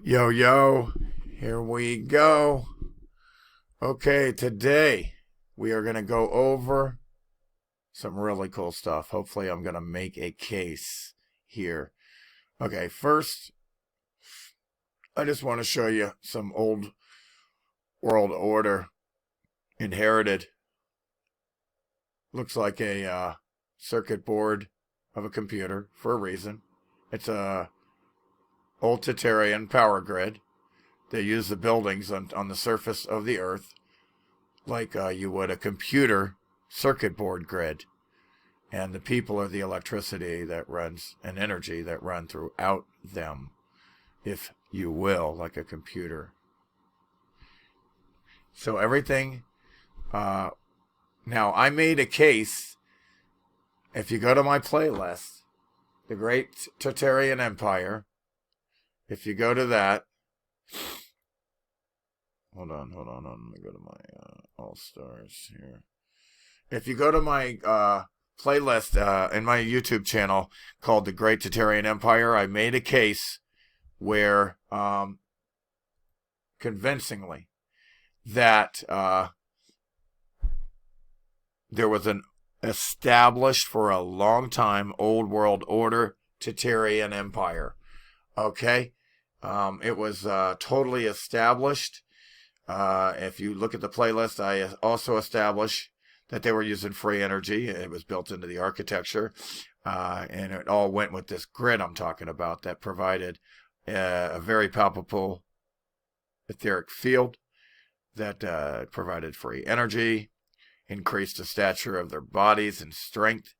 Yo, yo, here we go. Okay, today we are going to go over some really cool stuff. Hopefully, I'm going to make a case here. Okay, first, I just want to show you some old world order inherited. Looks like a circuit board of a computer for a reason. It's a old Tartarian power grid. They use the buildings on the surface of the earth like you would a computer circuit board grid. And the people are the electricity that runs and energy that run throughout them, if you will, like a computer. So everything, now I made a case. If you go to my playlist, The Great Tartarian Empire, if you go to that, hold on, let me go to my All-Stars here. If you go to my playlist in my YouTube channel called The Great Tartarian Empire, I made a case where, convincingly, that there was an established for a long time old world order Tartarian Empire. Okay? It was totally established. If you look at the playlist, I also established that they were using free energy. It was built into the architecture. And it all went with this grid I'm talking about that provided a very palpable etheric field that provided free energy, increased the stature of their bodies and strength.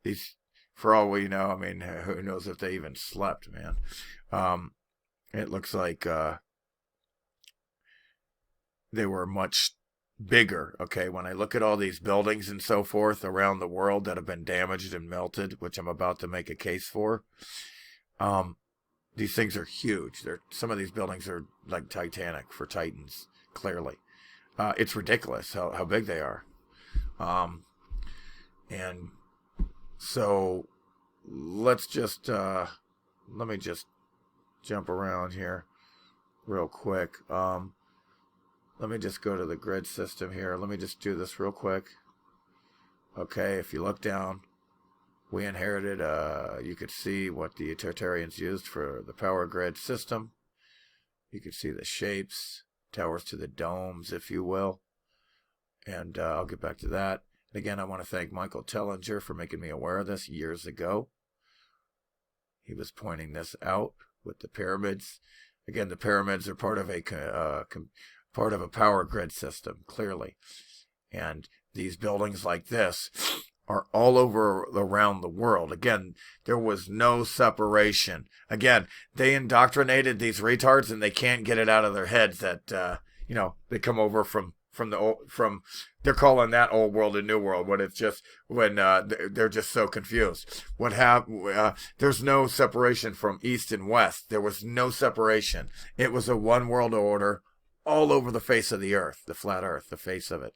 These, for all we know, I mean, who knows if they even slept, man. It looks like they were much bigger, okay? When I look at all these buildings and so forth around the world that have been damaged and melted, which I'm about to make a case for, these things are huge. Some of these buildings are like Titanic for Titans, clearly. It's ridiculous how big they are. And so let's just, let me just jump around here real quick. Let me just go to the grid system here. Let me just do this real quick. Okay, if you look down, we inherited, you could see what the Tartarians used for the power grid system. You could see the shapes, towers to the domes, if you will. And I'll get back to that. And again, I want to thank Michael Tellinger for making me aware of this years ago. He was pointing this out with the pyramids. Again, the pyramids are part of a power grid system, clearly. And these buildings like this are all over around the world. Again, there was no separation. Again, they indoctrinated these retards and they can't get it out of their heads that, they come over from they're calling that old world and new world when it's just, when they're just so confused. There's no separation from east and west. There was no separation. It was a one world order all over the face of the earth, the flat earth, the face of it.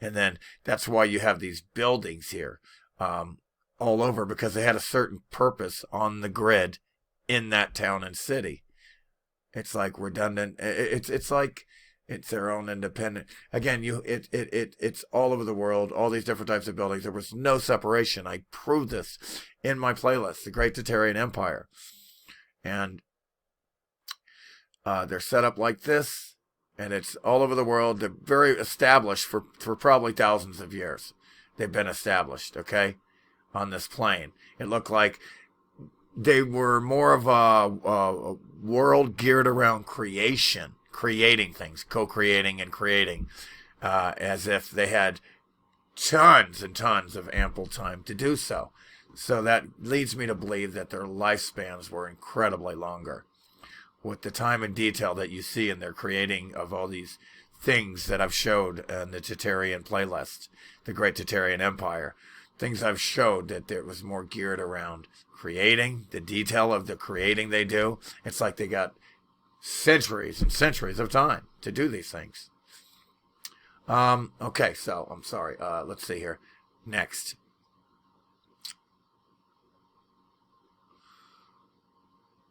And then that's why you have these buildings here all over, because they had a certain purpose on the grid in that town and city. It's like redundant. It's like it's their own independent. Again, it's all over the world, all these different types of buildings. There was no separation. I proved this in my playlist, The Great Tartarian Empire. And they're set up like this. And it's all over the world. They're very established for probably thousands of years. They've been established, okay, on this plane. It looked like they were more of a world geared around creating things, co-creating and creating, as if they had tons and tons of ample time to do so. So that leads me to believe that their lifespans were incredibly longer. With the time and detail that you see in their creating of all these things that I've showed in the Tartarian playlist, the Great Tartarian Empire, things I've showed that it was more geared around creating, the detail of the creating they do. It's like they got centuries and centuries of time to do these things. Okay, so I'm sorry. Let's see here. Next.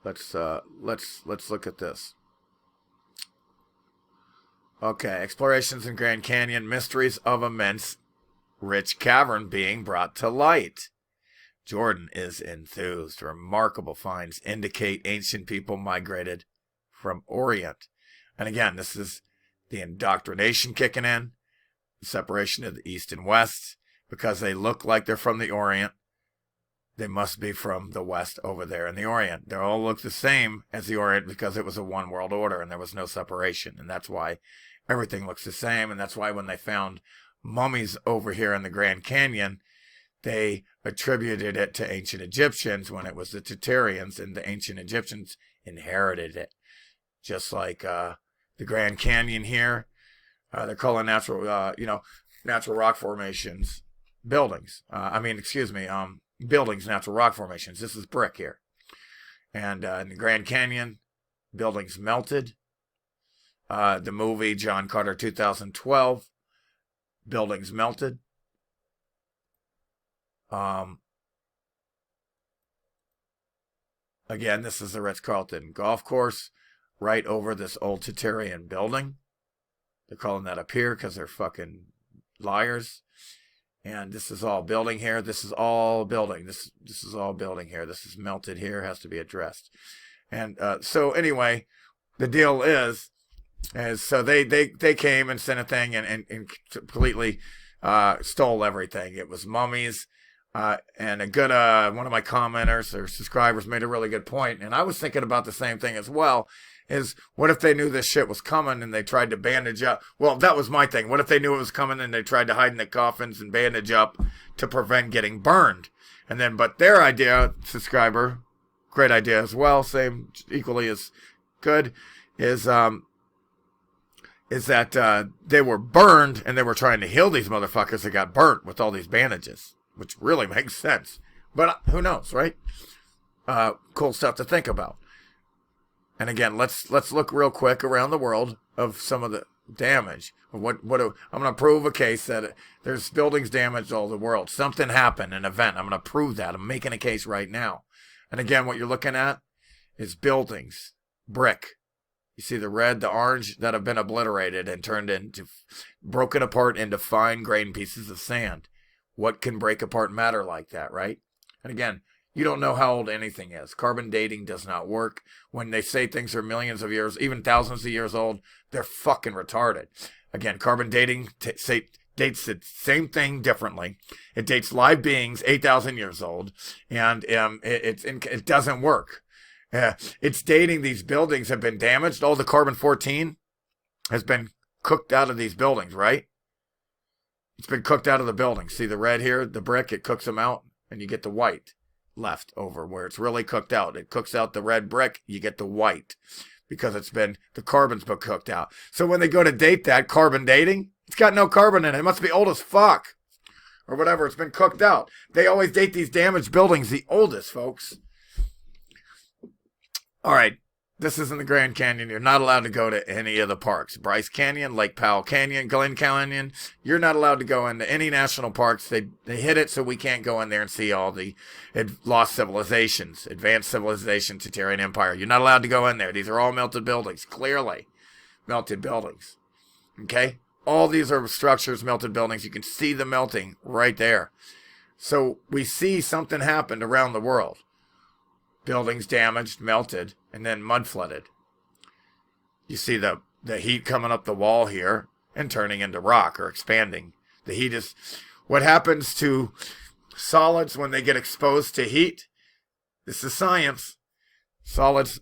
let's look at this. Okay, explorations in Grand Canyon, mysteries of immense rich cavern being brought to light. Jordan is enthused. Remarkable finds indicate ancient people migrated from Orient. And again, this is the indoctrination kicking in, the separation of the East and West. Because they look like they're from the Orient, they must be from the West over there in the Orient. They all look the same as the Orient because it was a one world order and there was no separation. And that's why everything looks the same. And that's why when they found mummies over here in the Grand Canyon, they attributed it to ancient Egyptians when it was the Tartaryans, and the ancient Egyptians inherited it. Just like the Grand Canyon here, they're calling natural rock formations buildings. Buildings, natural rock formations. This is brick here. And in the Grand Canyon, buildings melted. The movie John Carter 2012, buildings melted. Again, this is the Ritz-Carlton golf course right over this old Tartarian building. They're calling that a pier because they're fucking liars. And this is all building here. This is all building. This is all building here. This is melted here. Has to be addressed. And so anyway, the deal is so they came and sent a thing and completely stole everything. It was mummies. And a good one of my commenters or subscribers made a really good point, and I was thinking about the same thing as well. Is what if they knew this shit was coming and they tried to bandage up? Well, that was my thing. What if they knew it was coming and they tried to hide in the coffins and bandage up to prevent getting burned? And then, but their idea, subscriber, great idea as well, same, equally as good, is that they were burned and they were trying to heal these motherfuckers that got burnt with all these bandages, which really makes sense. But who knows, right? Cool stuff to think about. And again, let's look real quick around the world of some of the damage. I'm going to prove a case that there's buildings damaged all over the world. Something happened, an event. I'm going to prove that. I'm making a case right now. And again, what you're looking at is buildings, brick. You see the red, the orange that have been obliterated and turned into, broken apart into fine grained pieces of sand. What can break apart matter like that, right? And again, you don't know how old anything is. Carbon dating does not work. When they say things are millions of years, even thousands of years old, they're fucking retarded. Again, carbon dating dates the same thing differently. It dates live beings 8,000 years old, and it doesn't work. It's dating these buildings have been damaged. All the carbon-14 has been cooked out of these buildings, right? It's been cooked out of the building. See the red here, the brick, it cooks them out, and you get the white left over where it's really cooked out. It cooks out the red brick, you get the white because the carbon's been cooked out. So when they go to date that, carbon dating, it's got no carbon in it. It must be old as fuck or whatever. It's been cooked out. They always date these damaged buildings the oldest, folks. All right. This is in the Grand Canyon. You're not allowed to go to any of the parks. Bryce Canyon, Lake Powell Canyon, Glen Canyon. You're not allowed to go into any national parks. They hit it so we can't go in there and see all the lost civilizations, advanced civilization, Tartarian Empire. You're not allowed to go in there. These are all melted buildings, clearly melted buildings. Okay? All these are structures, melted buildings. You can see the melting right there. So we see something happened around the world. Buildings damaged, melted, and then mud flooded. You see the heat coming up the wall here and turning into rock or expanding. The heat is what happens to solids when they get exposed to heat. This is science. Solids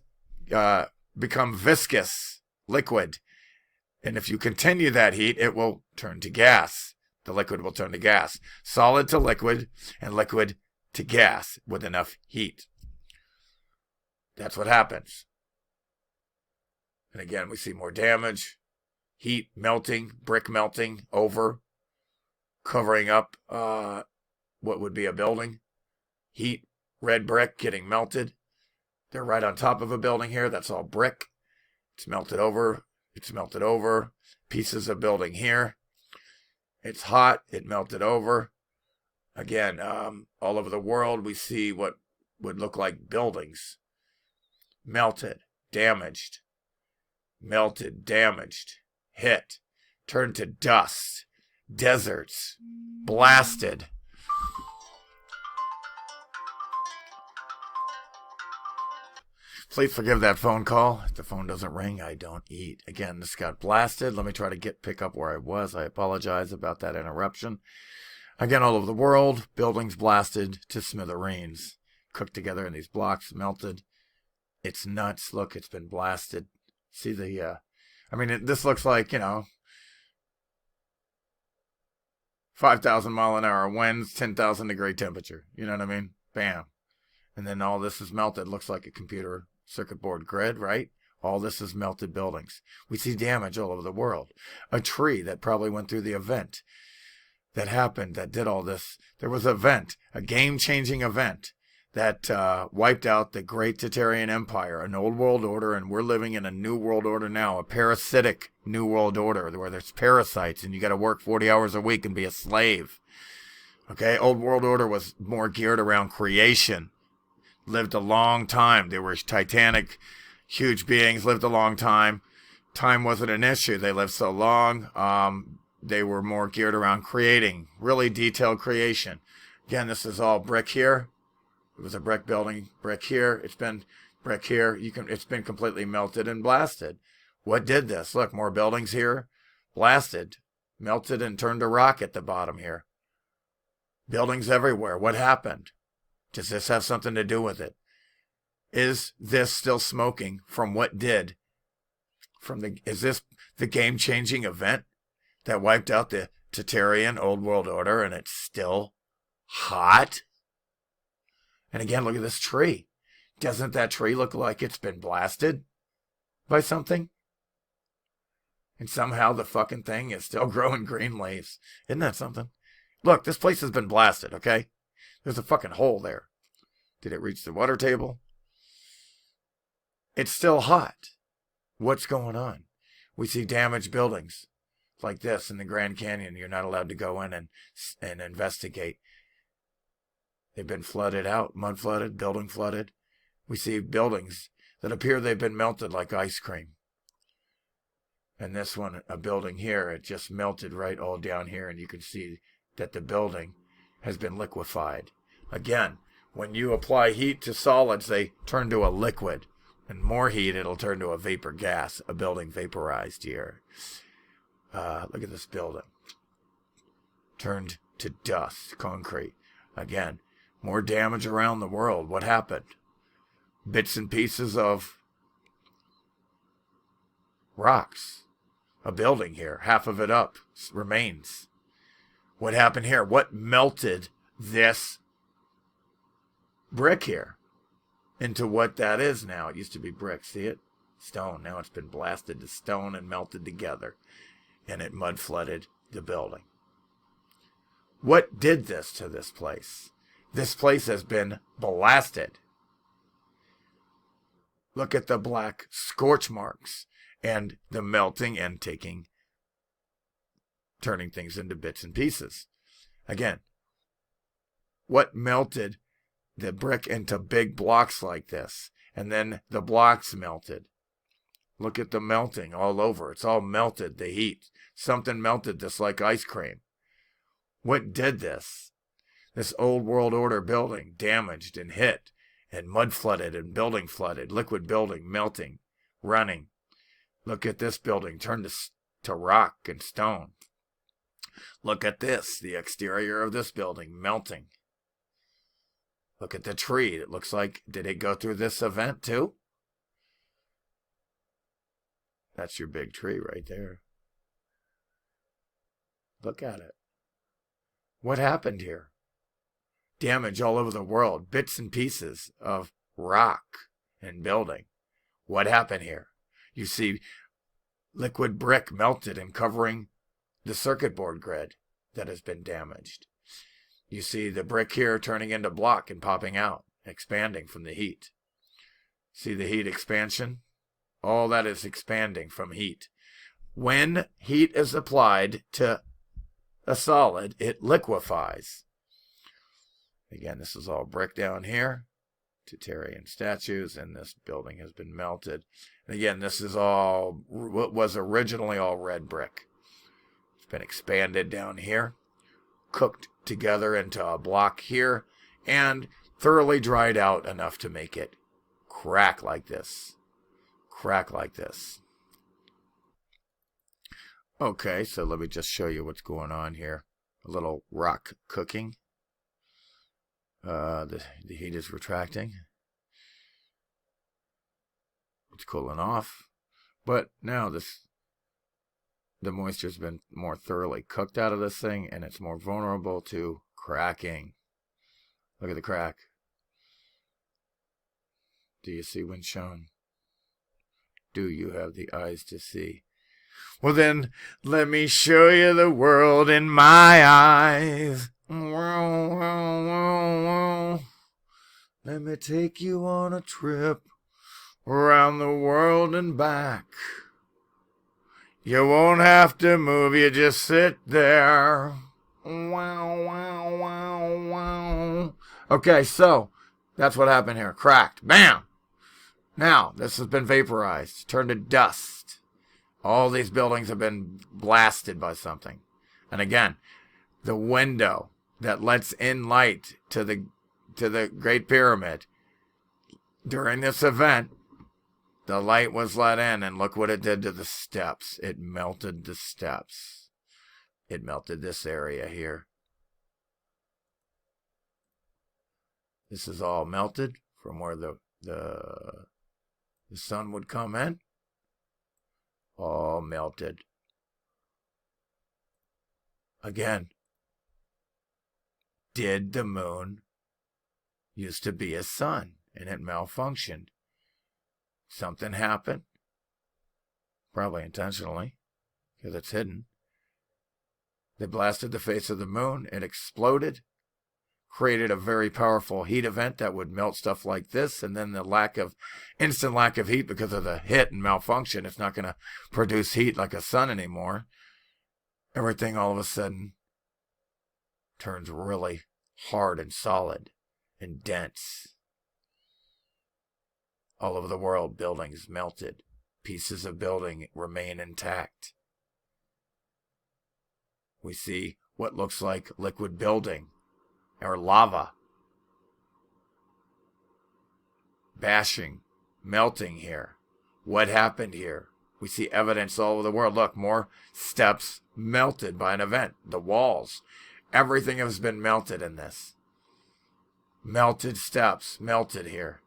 become viscous, liquid. And if you continue that heat, it will turn to gas. The liquid will turn to gas. Solid to liquid and liquid to gas with enough heat. That's what happens. And again, we see more damage, heat melting, brick melting over, covering up what would be a building. Heat, red brick getting melted. They're right on top of a building here. That's all brick. It's melted over. It's melted over. Pieces of building here. It's hot. It melted over. Again, all over the world, we see what would look like buildings. melted, damaged, melted, damaged, hit, turned to dust, deserts, blasted. Please forgive that phone call. If the phone doesn't ring, I don't eat. Again, this got blasted. Let me try to pick up where I was. I apologize about that interruption. Again, all over the world, buildings blasted to smithereens, cooked together in these blocks, melted. It's nuts. Look, it's been blasted. See the, this looks like, 5,000 mile an hour winds, 10,000 degree temperature. You know what I mean? Bam. And then all this is melted. Looks like a computer circuit board grid, right? All this is melted buildings. We see damage all over the world. A tree that probably went through the event that happened, that did all this. There was an event, a game-changing event that wiped out the great Tartarian Empire, an old world order, and we're living in a new world order now, a parasitic new world order where there's parasites and you got to work 40 hours a week and be a slave. Okay, old world order was more geared around creation. Lived a long time. They were titanic, huge beings, lived a long time. Time wasn't an issue. They lived so long. They were more geared around creating, really detailed creation. Again, this is all brick here. It was a brick building, brick here. It's been brick here. It's been completely melted and blasted. What did this? Look, more buildings here. Blasted, melted and turned to rock at the bottom here. Buildings everywhere. What happened? Does this have something to do with it? Is this still smoking from what did? Is this the game-changing event that wiped out the Tartarian Old World Order and it's still hot? And again, look at this tree. Doesn't that tree look like it's been blasted by something? And somehow the fucking thing is still growing green leaves. Isn't that something? Look, this place has been blasted, okay? There's a fucking hole there. Did it reach the water table? It's still hot. What's going on? We see damaged buildings like this in the Grand Canyon. You're not allowed to go in and investigate. They've been flooded out, mud flooded, building flooded. We see buildings that appear they've been melted like ice cream. And this one, a building here, it just melted right all down here, and you can see that the building has been liquefied. Again, when you apply heat to solids, they turn to a liquid. And more heat, it'll turn to a vapor gas, a building vaporized here. Look at this building. Turned to dust, concrete. Again, more damage around the world. What happened? Bits and pieces of rocks. A building here, half of it up, remains. What happened here? What melted this brick here into what that is now? It used to be brick, see it? Stone. Now it's been blasted to stone and melted together. And it mud flooded the building. What did this to this place? This place has been blasted. Look at the black scorch marks and the melting and turning things into bits and pieces. Again, what melted the brick into big blocks like this? And then the blocks melted. Look at the melting all over. It's all melted, the heat. Something melted this like ice cream. What did this? This old world order building damaged and hit and mud flooded and building flooded. Liquid building melting, running. Look at this building turned to rock and stone. Look at this, the exterior of this building melting. Look at the tree. It looks like, did it go through this event too? That's your big tree right there. Look at it. What happened here? Damage all over the world. Bits and pieces of rock and building. What happened here? You see liquid brick melted and covering the circuit board grid that has been damaged. You see the brick here turning into block and popping out, expanding from the heat. See the heat expansion? All that is expanding from heat. When heat is applied to a solid, it liquefies. Again, this is all brick down here. Tartarian statues, and this building has been melted. And again, this is all what was originally all red brick. It's been expanded down here, cooked together into a block here, and thoroughly dried out enough to make it crack like this. Crack like this. Okay, so let me just show you what's going on here. A little rock cooking. The heat is retracting. It's cooling off. But now the moisture's been more thoroughly cooked out of this thing, and it's more vulnerable to cracking. Look at the crack. Do you see when shown? Do you have the eyes to see? Well then, let me show you the world in my eyes. Let me take you on a trip around the world and back. You won't have to move, you just sit there. Okay, so that's what happened here. Cracked. Bam! Now, this has been vaporized, turned to dust. All these buildings have been blasted by something. And again, the window that lets in light to the Great Pyramid, during this event, the light was let in, and look what it did to the steps. It melted the steps. It melted this area here. This is all melted from where the sun would come in. All melted. Again, did the moon used to be a sun and it malfunctioned? Something happened, probably intentionally, because it's hidden. They blasted the face of the moon, it exploded, created a very powerful heat event that would melt stuff like this, and then the instant lack of heat because of the hit and malfunction, it's not going to produce heat like a sun anymore. Everything all of a sudden turns really hard and solid and dense. All over the world, buildings melted. Pieces of building remain intact. We see what looks like liquid building or lava bashing, melting here. What happened here? We see evidence all over the world. Look, more steps melted by an event. The walls. Everything has been melted in this. Melted steps, melted here.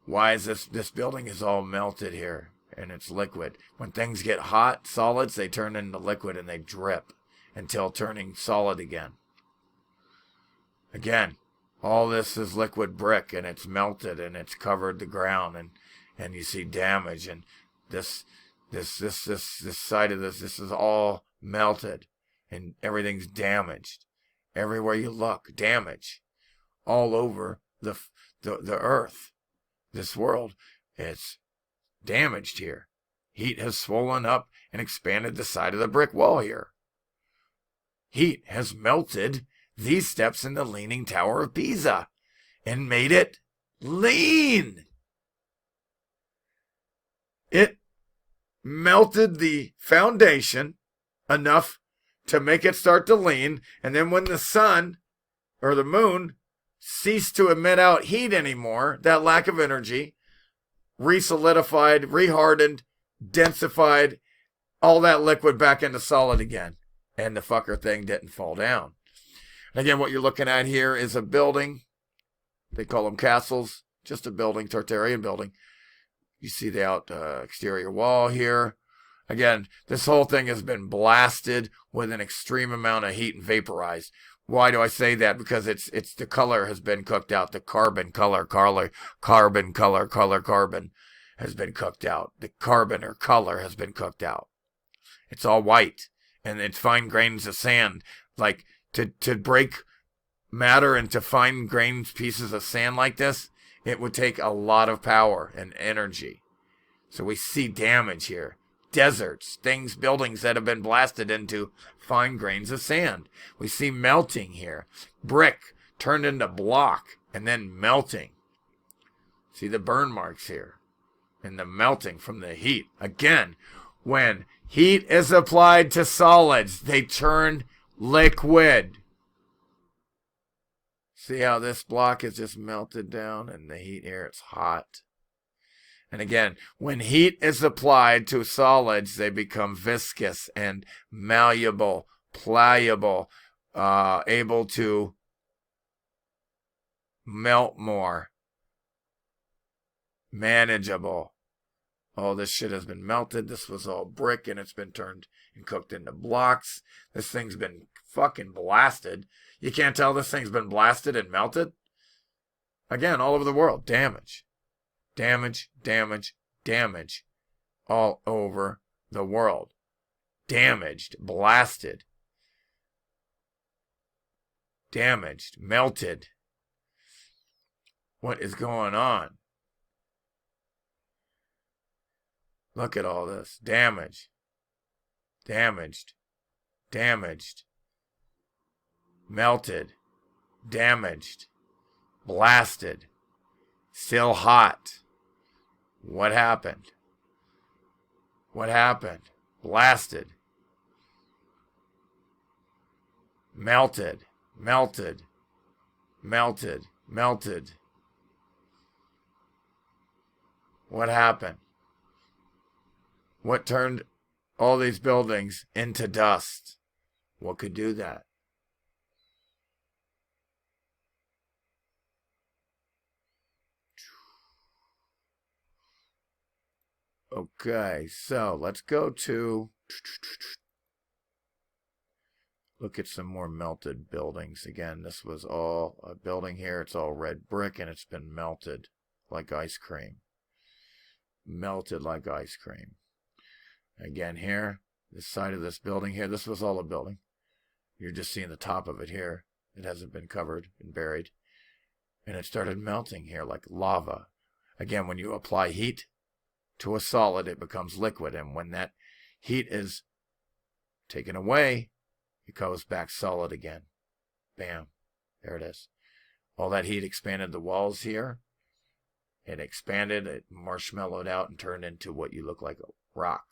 Why is this building is all melted here and it's liquid? When things get hot, solids, they turn into liquid and they drip until turning solid again. Again, all this is liquid brick and it's melted and it's covered the ground and you see damage, and this side of this is all melted and everything's damaged. Everywhere you look, damage all over the earth. This world, it's damaged here. Heat has swollen up and expanded the side of the brick wall here. Heat has melted these steps in the Leaning Tower of Pisa and made it lean. It melted the foundation enough to make it start to lean, and then when the sun or the moon ceased to emit out heat anymore, that lack of energy re-solidified, re-hardened, densified all that liquid back into solid again, and the fucker thing didn't fall down. And again, what you're looking at here is a building. They call them castles, just a building, Tartarian building. You see the exterior wall here. Again, this whole thing has been blasted with an extreme amount of heat and vaporized. Why do I say that? Because it's the color has been cooked out. The carbon color has been cooked out. The carbon or color has been cooked out. It's all white, and it's fine grains of sand. Like to break matter into fine grains pieces of sand like this, it would take a lot of power and energy. So we see damage here. Deserts, things, buildings that have been blasted into fine grains of sand. We see melting here. Brick turned into block and then melting. See the burn marks here and the melting from the heat. Again, when heat is applied to solids, they turn liquid. See how this block is just melted down and the heat here, it's hot. And again, when heat is applied to solids, they become viscous and malleable, pliable, able to melt more, manageable. All this shit has been melted. This was all brick and it's been turned and cooked into blocks. This thing's been fucking blasted. You can't tell this thing's been blasted and melted? Again, all over the world. Damage. Damage, damage, damage. All over the world. Damaged, blasted. Damaged, melted. What is going on? Look at all this. Damage. Damaged. Damaged. Melted. Damaged. Blasted. Still hot. What happened? What happened? Blasted. Melted. Melted. Melted. Melted. What happened? What turned all these buildings into dust? What could do that? Okay, so let's go to look at some more melted buildings. Again, this was all a building here. It's all red brick and it's been melted like ice cream. Melted like ice cream. Again here, this side of this building here, this was all a building. You're just seeing the top of it here. It hasn't been covered and buried. And it started melting here like lava. Again, when you apply heat to a solid, it becomes liquid. And when that heat is taken away, it goes back solid again. Bam. There it is. All that heat expanded the walls here. It expanded, it marshmallowed out and turned into what you look like a rock.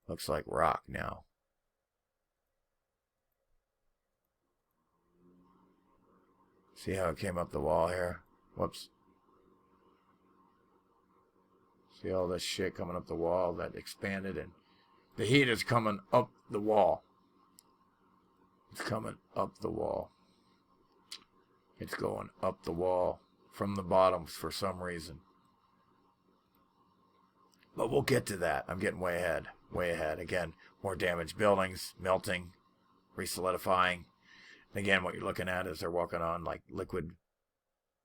Looks like rock now. See how it came up the wall here? Whoops. See all this shit coming up the wall that expanded, and the heat is coming up the wall. It's coming up the wall. It's going up the wall from the bottom for some reason. But we'll get to that. I'm getting way ahead. Way ahead. Again, more damaged buildings, melting, re-solidifying. And again, what you're looking at is they're walking on like liquid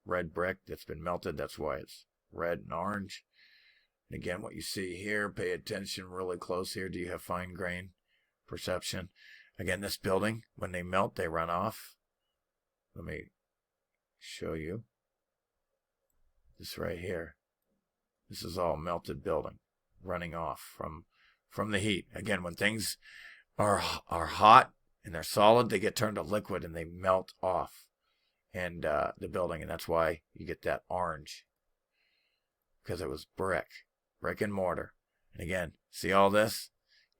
red brick that's been melted. That's why it's red and orange. And again, what you see here, pay attention really close here. Do you have fine grain perception? Again, this building, when they melt, they run off. Let me show you. This right here. This is all melted building running off from the heat. Again, when things are hot and they're solid, they get turned to liquid and they melt off and the building. And that's why you get that orange, because it was brick and mortar. And again, see all this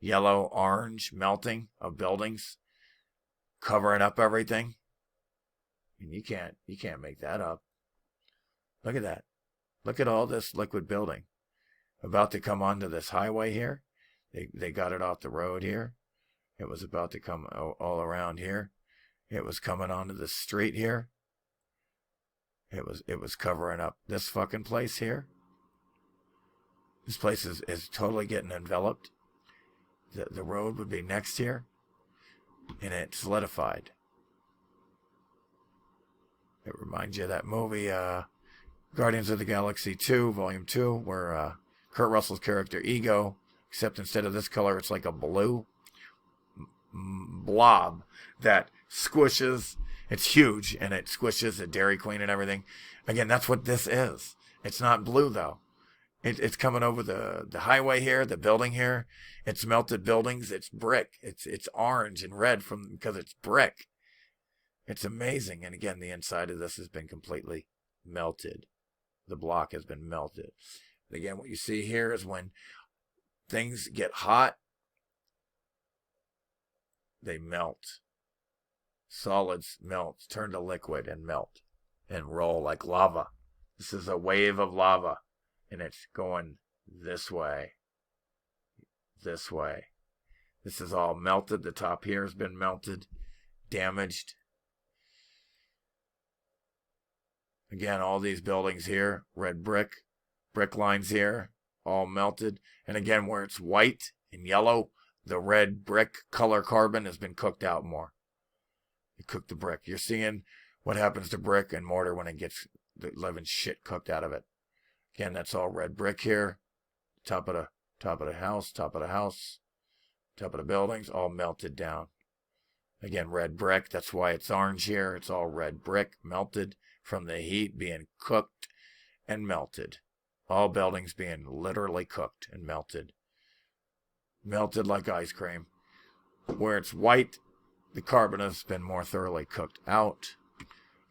yellow, orange melting of buildings, covering up everything. And you can't make that up. Look at that. Look at all this liquid building about to come onto this highway here. They got it off the road here. It was about to come all around here. It was coming onto the street here. It was covering up this fucking place here. This place is totally getting enveloped. The road would be next here, and it solidified. It reminds you of that movie, Guardians of the Galaxy 2, Volume 2, where Kurt Russell's character Ego, except instead of this color, it's like a blue blob that squishes. It's huge, and it squishes a Dairy Queen and everything. Again, that's what this is. It's not blue, though. It's coming over the highway here, the building here. It's melted buildings. It's brick. It's orange and red because it's brick. It's amazing. And again, the inside of this has been completely melted. The block has been melted. And again, what you see here is when things get hot, they melt. Solids melt, turn to liquid and melt and roll like lava. This is a wave of lava, and it's going this way, this way. This is all melted. The top here has been melted, damaged. Again, all these buildings here, red brick lines here, all melted. And again, where it's white and yellow, the red brick color carbon has been cooked out more. You cook the brick. You're seeing what happens to brick and mortar when it gets the living shit cooked out of it. Again, that's all red brick here. Top of the house, top of the buildings, all melted down. Again, red brick. That's why it's orange here. It's all red brick, melted from the heat, being cooked and melted. All buildings being literally cooked and melted. Melted like ice cream. Where it's white, the carbon has been more thoroughly cooked out.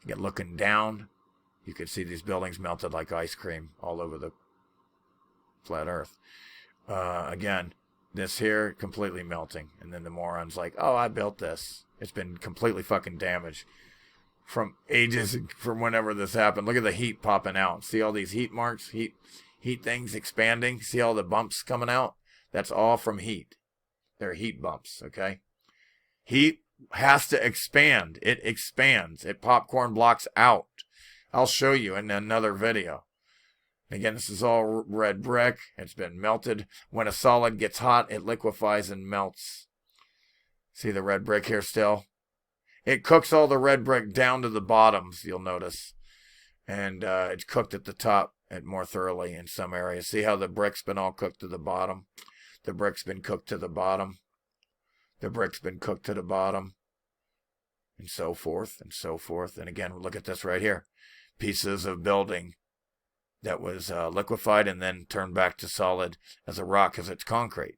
Again, looking down, you can see these buildings melted like ice cream all over the flat earth. Again, this here, completely melting. And then the moron's like, oh, I built this. It's been completely fucking damaged from ages, from whenever this happened. Look at the heat popping out. See all these heat marks, heat things expanding? See all the bumps coming out? That's all from heat. They're heat bumps, okay? Heat has to expand. It expands. It popcorn blocks out. I'll show you in another video. Again, this is all red brick. It's been melted. When a solid gets hot, it liquefies and melts. See the red brick here still? It cooks all the red brick down to the bottoms, you'll notice. And it's cooked at the top more thoroughly in some areas. See how the brick's been all cooked to the bottom? The brick's been cooked to the bottom. The brick's been cooked to the bottom. And so forth, and so forth. And again, look at this right here. Pieces of building that was liquefied and then turned back to solid as a rock because it's concrete.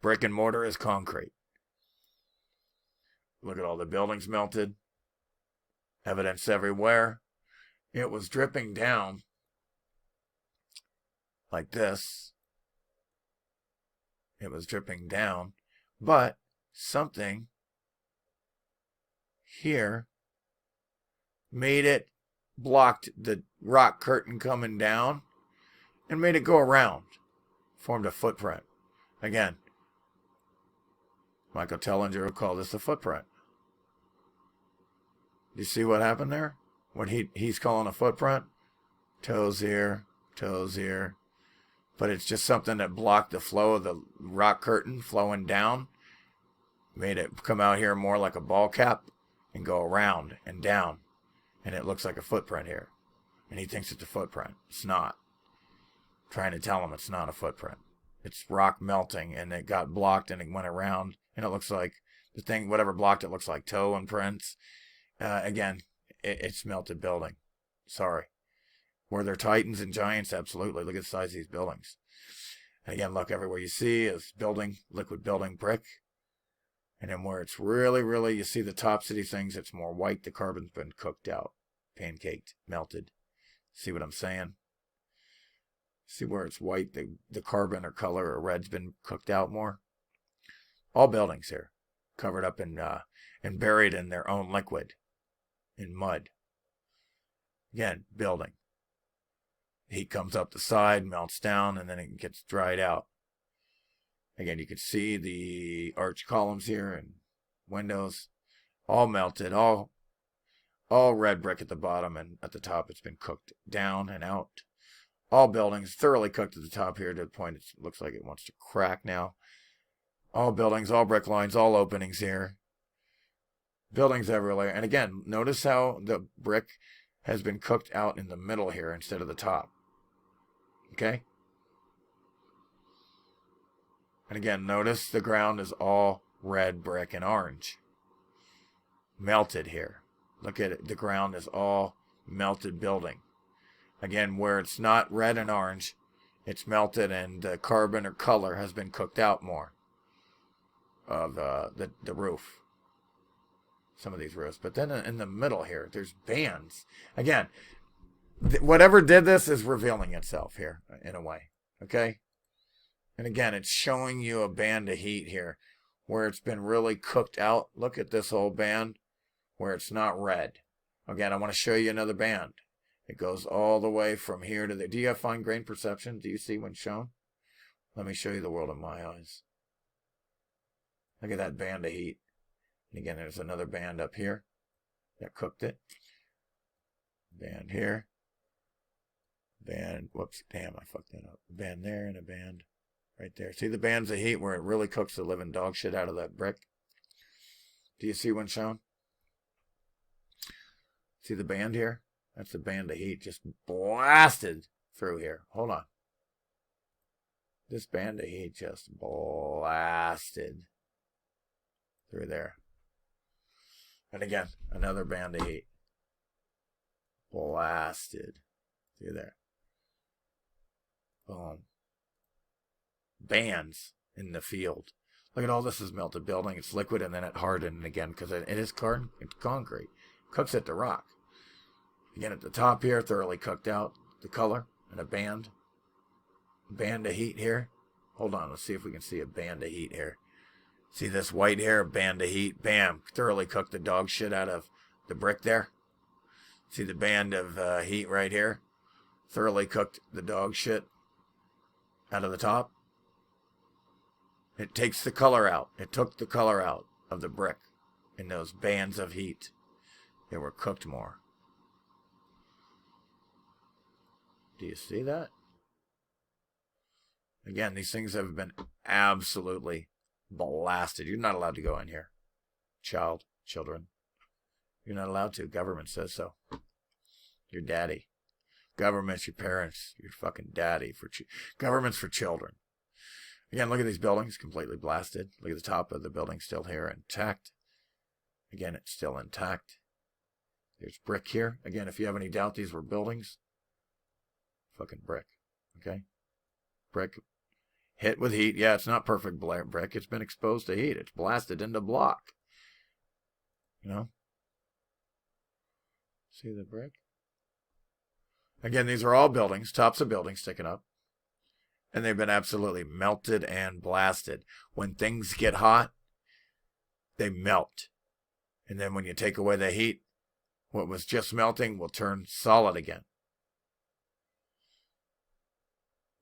Brick and mortar is concrete. Look at all the buildings melted. Evidence everywhere. It was dripping down like this. It was dripping down, but something here made it, blocked the rock curtain coming down and made it go around. Formed a footprint. Again, Michael Tellinger would call this a footprint. You see what happened there? What he's calling a footprint? Toes here, toes here. But it's just something that blocked the flow of the rock curtain flowing down. Made it come out here more like a ball cap and go around and down. And it looks like a footprint here. And he thinks it's a footprint. It's not. I'm trying to tell him it's not a footprint. It's rock melting and it got blocked and it went around. And it looks like the thing, whatever blocked it, looks like toe imprints. Again, it's melted building. Sorry. Were there titans and giants? Absolutely. Look at the size of these buildings. And again, look, everywhere you see is building, liquid building brick. And then where it's really, you see the tops of these things, it's more white. The carbon's been cooked out, pancaked, melted. See what I'm saying? See where it's white, the carbon or color or red's been cooked out more? All buildings here, covered up in and buried in their own liquid, in mud. Again, building. Heat comes up the side, melts down, and then it gets dried out. Again, you can see the arch columns here and windows, all melted, all red brick at the bottom, and at the top it's been cooked down and out. All buildings thoroughly cooked at the top here to the point it looks like it wants to crack now. All buildings, all brick lines, all openings here. Buildings everywhere. And again, notice how the brick has been cooked out in the middle here instead of the top. Okay? And again, notice the ground is all red brick and orange. Melted here. Look at it. The ground is all melted building. Again, where it's not red and orange, it's melted and the carbon or color has been cooked out more of the roof. some of these roofs. But then in the middle here, there's bands. Again, whatever did this is revealing itself here in a way. Okay? And again, it's showing you a band of heat here where it's been really cooked out. Look at this whole band where it's not red. Again, I want to show you another band. It goes all the way from here to there. Do you have fine grain perception? Do you see when shown? Let me show you the world in my eyes. Look at that band of heat. And again, there's another band up here that cooked it. Band here. Band, whoops, damn, I fucked that up. A band there and a band right there. See the bands of heat where it really cooks the living dog shit out of that brick? Do you see when shown? See the band here? That's the band of heat just blasted through here. Hold on. This band of heat just blasted through there. And again, another band of heat. Blasted through there. Boom. Bands in the field. Look at all this is melted building. It's liquid and then it hardened again because it is it's concrete. Cooks it to rock. Again, at the top here, thoroughly cooked out. The color and a band. Band of heat here. Hold on, let's see if we can see a band of heat here. See this white here? Band of heat. Bam. Thoroughly cooked the dog shit out of the brick there. See the band of heat right here? Thoroughly cooked the dog shit out of the top. It takes the color out. It took the color out of the brick in those bands of heat. They were cooked more. Do you see that? Again, these things have been absolutely blasted. You're not allowed to go in here. Children. You're not allowed to. Government says so. Your daddy. Government's your parents. Your fucking daddy. Government's for children. Again, look at these buildings. Completely blasted. Look at the top of the building still here. Intact. Again, it's still intact. There's brick here. Again, if you have any doubt these were buildings, fucking brick. Okay? Brick. Hit with heat. Yeah, it's not perfect brick. It's been exposed to heat. It's blasted into block. You know? See the brick? Again, these are all buildings, tops of buildings sticking up. And they've been absolutely melted and blasted. When things get hot, they melt. And then when you take away the heat, what was just melting will turn solid again.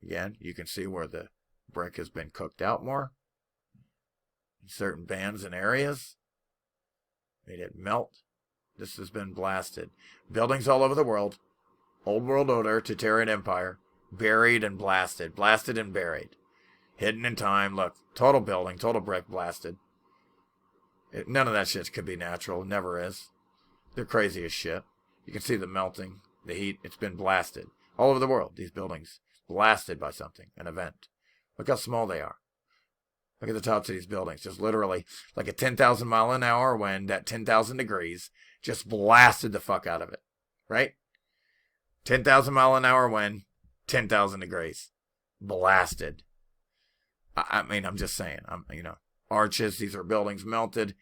Again, you can see where the brick has been cooked out more. In certain bands and areas. Made it melt. This has been blasted. Buildings all over the world. Old World Order, Tartary Empire. Buried and blasted. Blasted and buried. Hidden in time. Look, total building, total brick blasted. None of that shit could be natural. It never is. They're crazy as shit. You can see the melting, the heat. It's been blasted. All over the world, these buildings. Blasted by something, an event. Look how small they are. Look at the tops of these buildings. Just literally like a 10,000 mile an hour wind at 10,000 degrees. Just blasted the fuck out of it. Right? 10,000 mile an hour wind, 10,000 degrees. Blasted. I mean, I'm just saying. Arches, these are buildings melted.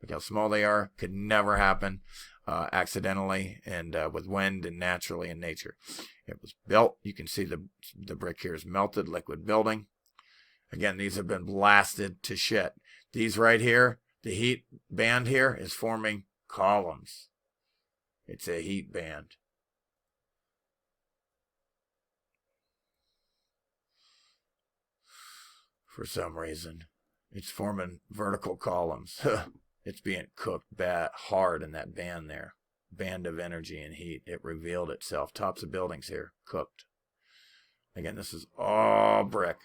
Look how small they are. Could never happen accidentally and with wind and naturally in nature. It was built. You can see the brick here is melted, liquid building. Again, these have been blasted to shit. These right here, the heat band here is forming columns. It's a heat band. For some reason, it's forming vertical columns. It's being cooked hard in that band there. Band of energy and heat. It revealed itself. Tops of buildings here, cooked. Again, this is all brick.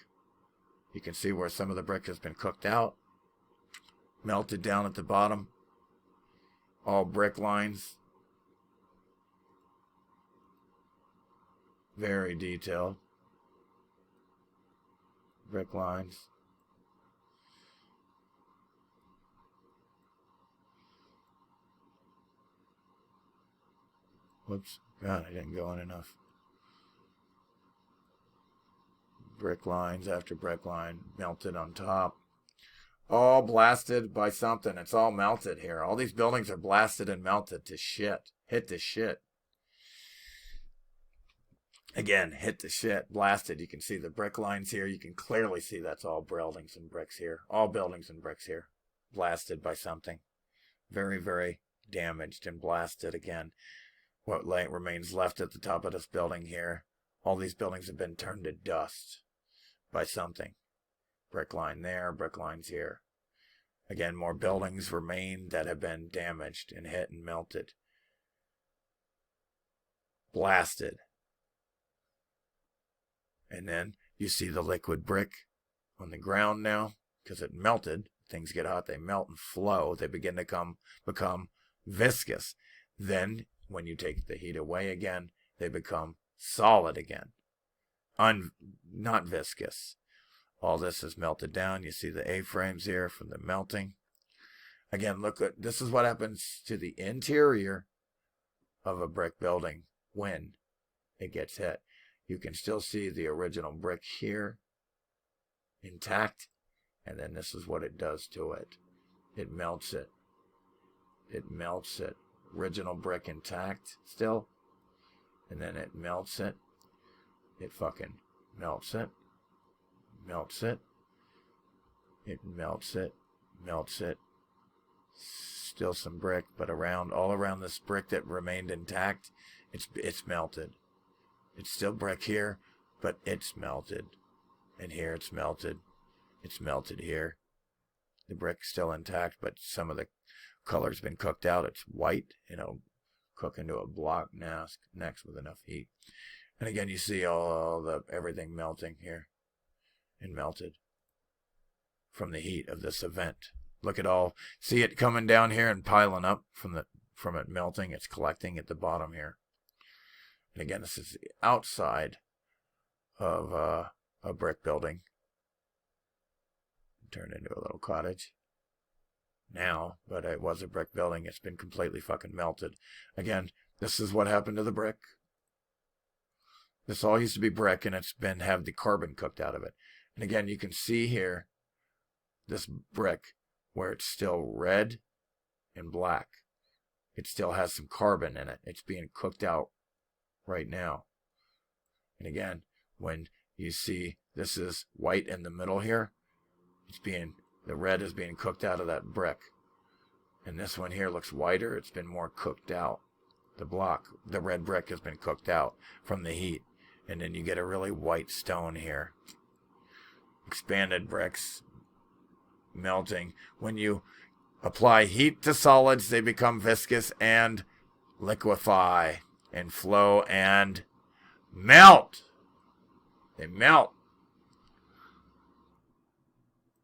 You can see where some of the brick has been cooked out. Melted down at the bottom. All brick lines. Very detailed. Brick lines. Whoops. God, I didn't go in enough. Brick lines after brick line melted on top. All blasted by something. It's all melted here. All these buildings are blasted and melted to shit. Hit to shit. Again, hit the shit. Blasted. You can see the brick lines here. You can clearly see that's all buildings and bricks here. All buildings and bricks here. Blasted by something. Very, very damaged and blasted again. What light remains left at the top of this building here. All these buildings have been turned to dust by something. Brick line there, brick lines here. Again, more buildings remain that have been damaged and hit and melted. Blasted. And then you see the liquid brick on the ground now, because it melted. Things get hot, they melt and flow. They begin to become viscous. Then, when you take the heat away again, they become solid again. Not viscous. All this is melted down. You see the A-frames here from the melting. Again, look at this is what happens to the interior of a brick building when it gets hit. You can still see the original brick here intact, and then this is what it does to it. It melts it. It melts it. Original brick intact still, and then it melts it. It fucking melts it. Melts it. It melts it. Melts it. Still some brick, but all around this brick that remained intact, it's melted. It's still brick here, but it's melted. And here it's melted. It's melted here. The brick's still intact, but some of the color's been cooked out. It's white, cook into a block next with enough heat. And again, you see everything melting here and melted from the heat of this event. Look at see it coming down here and piling up from it melting. It's collecting at the bottom here. And again, this is the outside of a brick building. Turned into a little cottage now, but it was a brick building. It's been completely fucking melted. Again, this is what happened to the brick. This all used to be brick, and it's have the carbon cooked out of it. And again, you can see here this brick where it's still red and black. It still has some carbon in it. It's being cooked out right now. And again, when you see this is white in the middle here, the red is being cooked out of that brick. And this one here looks whiter. It's been more cooked out. The red brick has been cooked out from the heat. And then you get a really white stone here. Expanded bricks melting. When you apply heat to solids, they become viscous and liquefy and flow and melt. They melt.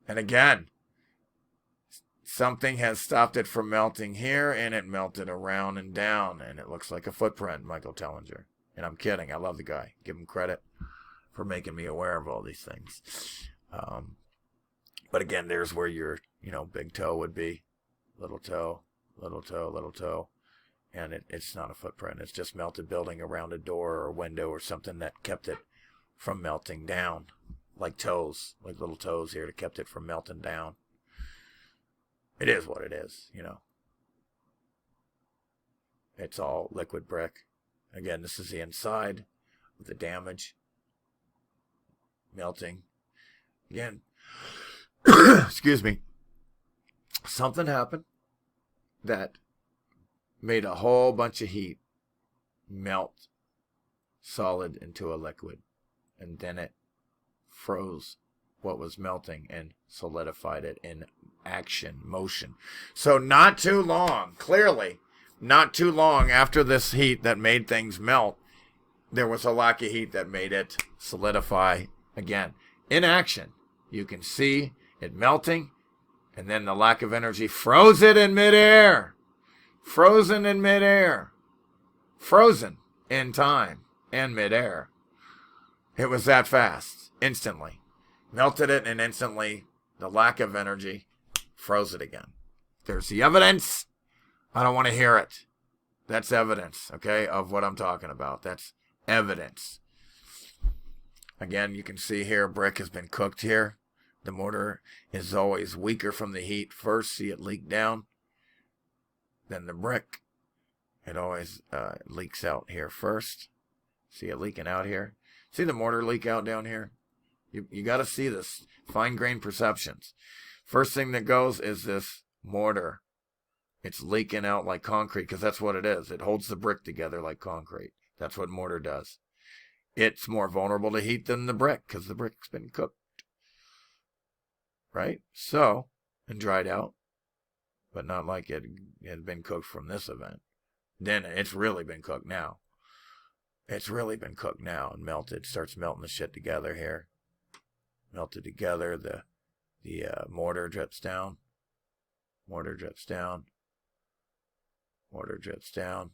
And again, something has stopped it from melting here, and it melted around and down, and it looks like a footprint, Michael Tellinger. And I'm kidding. I love the guy. Give him credit for making me aware of all these things. But again, there's where your, big toe would be. Little toe, little toe, little toe. And it's not a footprint. It's just melted building around a door or a window or something that kept it from melting down. Like toes, like little toes here that kept it from melting down. It is what it is, It's all liquid brick. Again, this is the inside of the damage. Melting. Again, excuse me. Something happened that made a whole bunch of heat melt solid into a liquid. And then it froze what was melting and solidified it in action, motion. So not too long, clearly, not too long after this heat that made things melt, there was a lack of heat that made it solidify again. In action, you can see it melting, and then the lack of energy froze it in midair. Frozen in midair. Frozen in time and midair. It was that fast, instantly. Melted it, and instantly, the lack of energy froze it again. There's the evidence. I don't want to hear it. That's evidence, okay, of what I'm talking about. That's evidence. Again, you can see here, brick has been cooked here The mortar is always weaker from the heat. First, see it leak down. Then the brick, it always leaks out here first. See it leaking out here. See the mortar leak out down here? You got to see this. Fine-grained perceptions. First thing that goes is this mortar. It's leaking out like concrete because that's what it is. It holds the brick together like concrete. That's what mortar does. It's more vulnerable to heat than the brick because the brick's been cooked. Right? So, and dried out. But not like it had been cooked from this event. Then it's really been cooked now. It's really been cooked now and melted. Starts melting the shit together here. Melted together. The mortar drips down. Mortar drips down. Mortar drips down.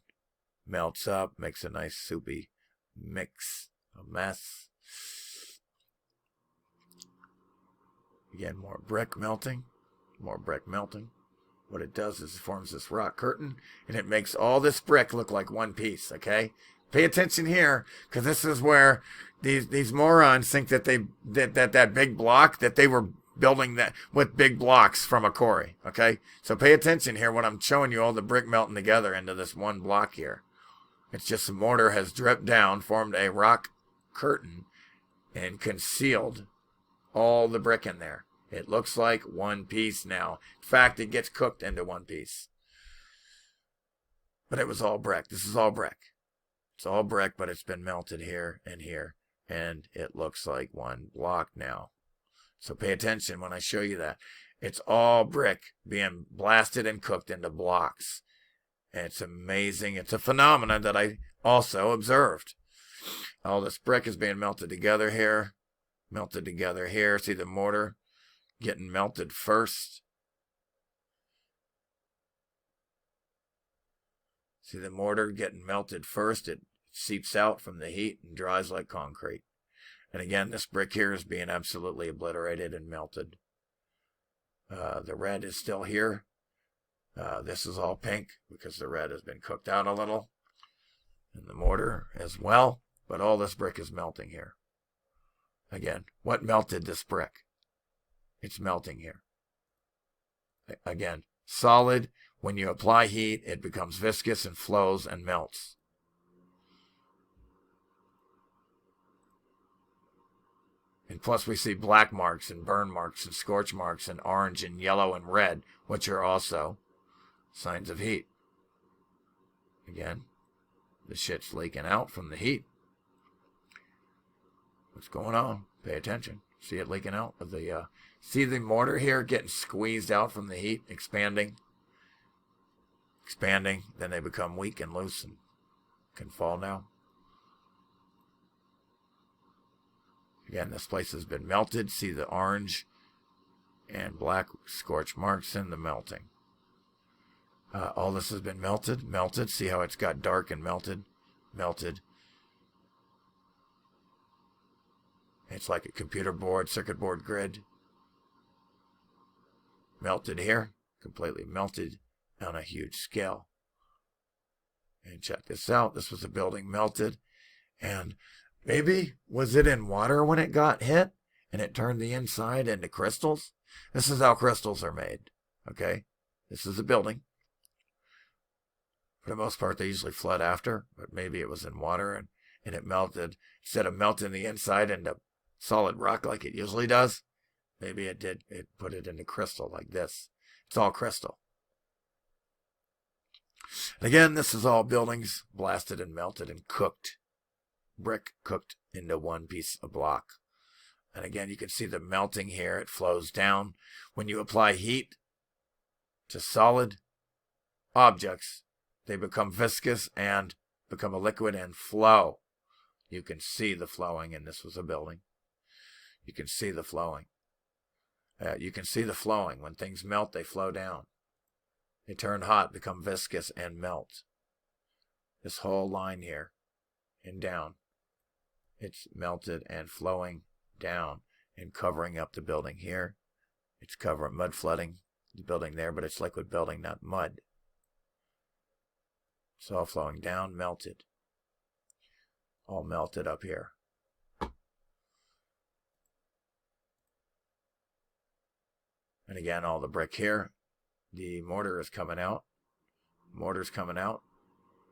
Melts up. Makes a nice soupy mix. A mess. Again, more brick melting. More brick melting. What it does is it forms this rock curtain, and it makes all this brick look like one piece, okay? Pay attention here, because this is where these morons think that that big block, that they were building that with big blocks from a quarry, okay? So pay attention here when I'm showing you all the brick melting together into this one block here. It's just the mortar has dripped down, formed a rock curtain, and concealed all the brick in there. It looks like one piece now. In fact, it gets cooked into one piece. But it was all brick. This is all brick. It's all brick, but it's been melted here and here. And it looks like one block now. So pay attention when I show you that. It's all brick being blasted and cooked into blocks. And it's amazing. It's a phenomenon that I also observed. All this brick is being melted together here. Melted together here. See the mortar getting melted first. See the mortar getting melted first. It seeps out from the heat and dries like concrete. And again, this brick here is being absolutely obliterated and melted. The red is still here. This is all pink because the red has been cooked out a little. And the mortar as well. But all this brick is melting here. Again, what melted this brick? It's melting here. Again, solid. When you apply heat, it becomes viscous and flows and melts. And plus we see black marks and burn marks and scorch marks and orange and yellow and red, which are also signs of heat. Again, the shit's leaking out from the heat. What's going on? Pay attention. See it leaking out of the... See the mortar here getting squeezed out from the heat, expanding. Expanding, then they become weak and loose and can fall now. Again, this place has been melted. See the orange and black scorch marks in the melting. All this has been melted. See how it's got dark and melted. It's like a computer board, circuit board grid. Melted here, completely melted on a huge scale. And check this out. This was a building melted. And maybe, was it in water when it got hit? And it turned the inside into crystals? This is how crystals are made. Okay? This is a building. For the most part, they usually flood after. But maybe it was in water and it melted. Instead of melting the inside into solid rock like it usually does, maybe it did. It put it into crystal like this. It's all crystal. And again, this is all buildings blasted and melted and cooked. Brick cooked into one piece of block. And again, you can see the melting here. It flows down. When you apply heat to solid objects, they become viscous and become a liquid and flow. You can see the flowing, and this was a building. You can see the flowing. You can see the flowing. When things melt, they flow down. They turn hot, become viscous, and melt. This whole line here and down, it's melted and flowing down and covering up the building here. It's covering mud flooding the building there, but it's liquid building, not mud. It's all flowing down, melted. All melted up here. And again, all the brick here. The mortar is coming out. Mortar's coming out.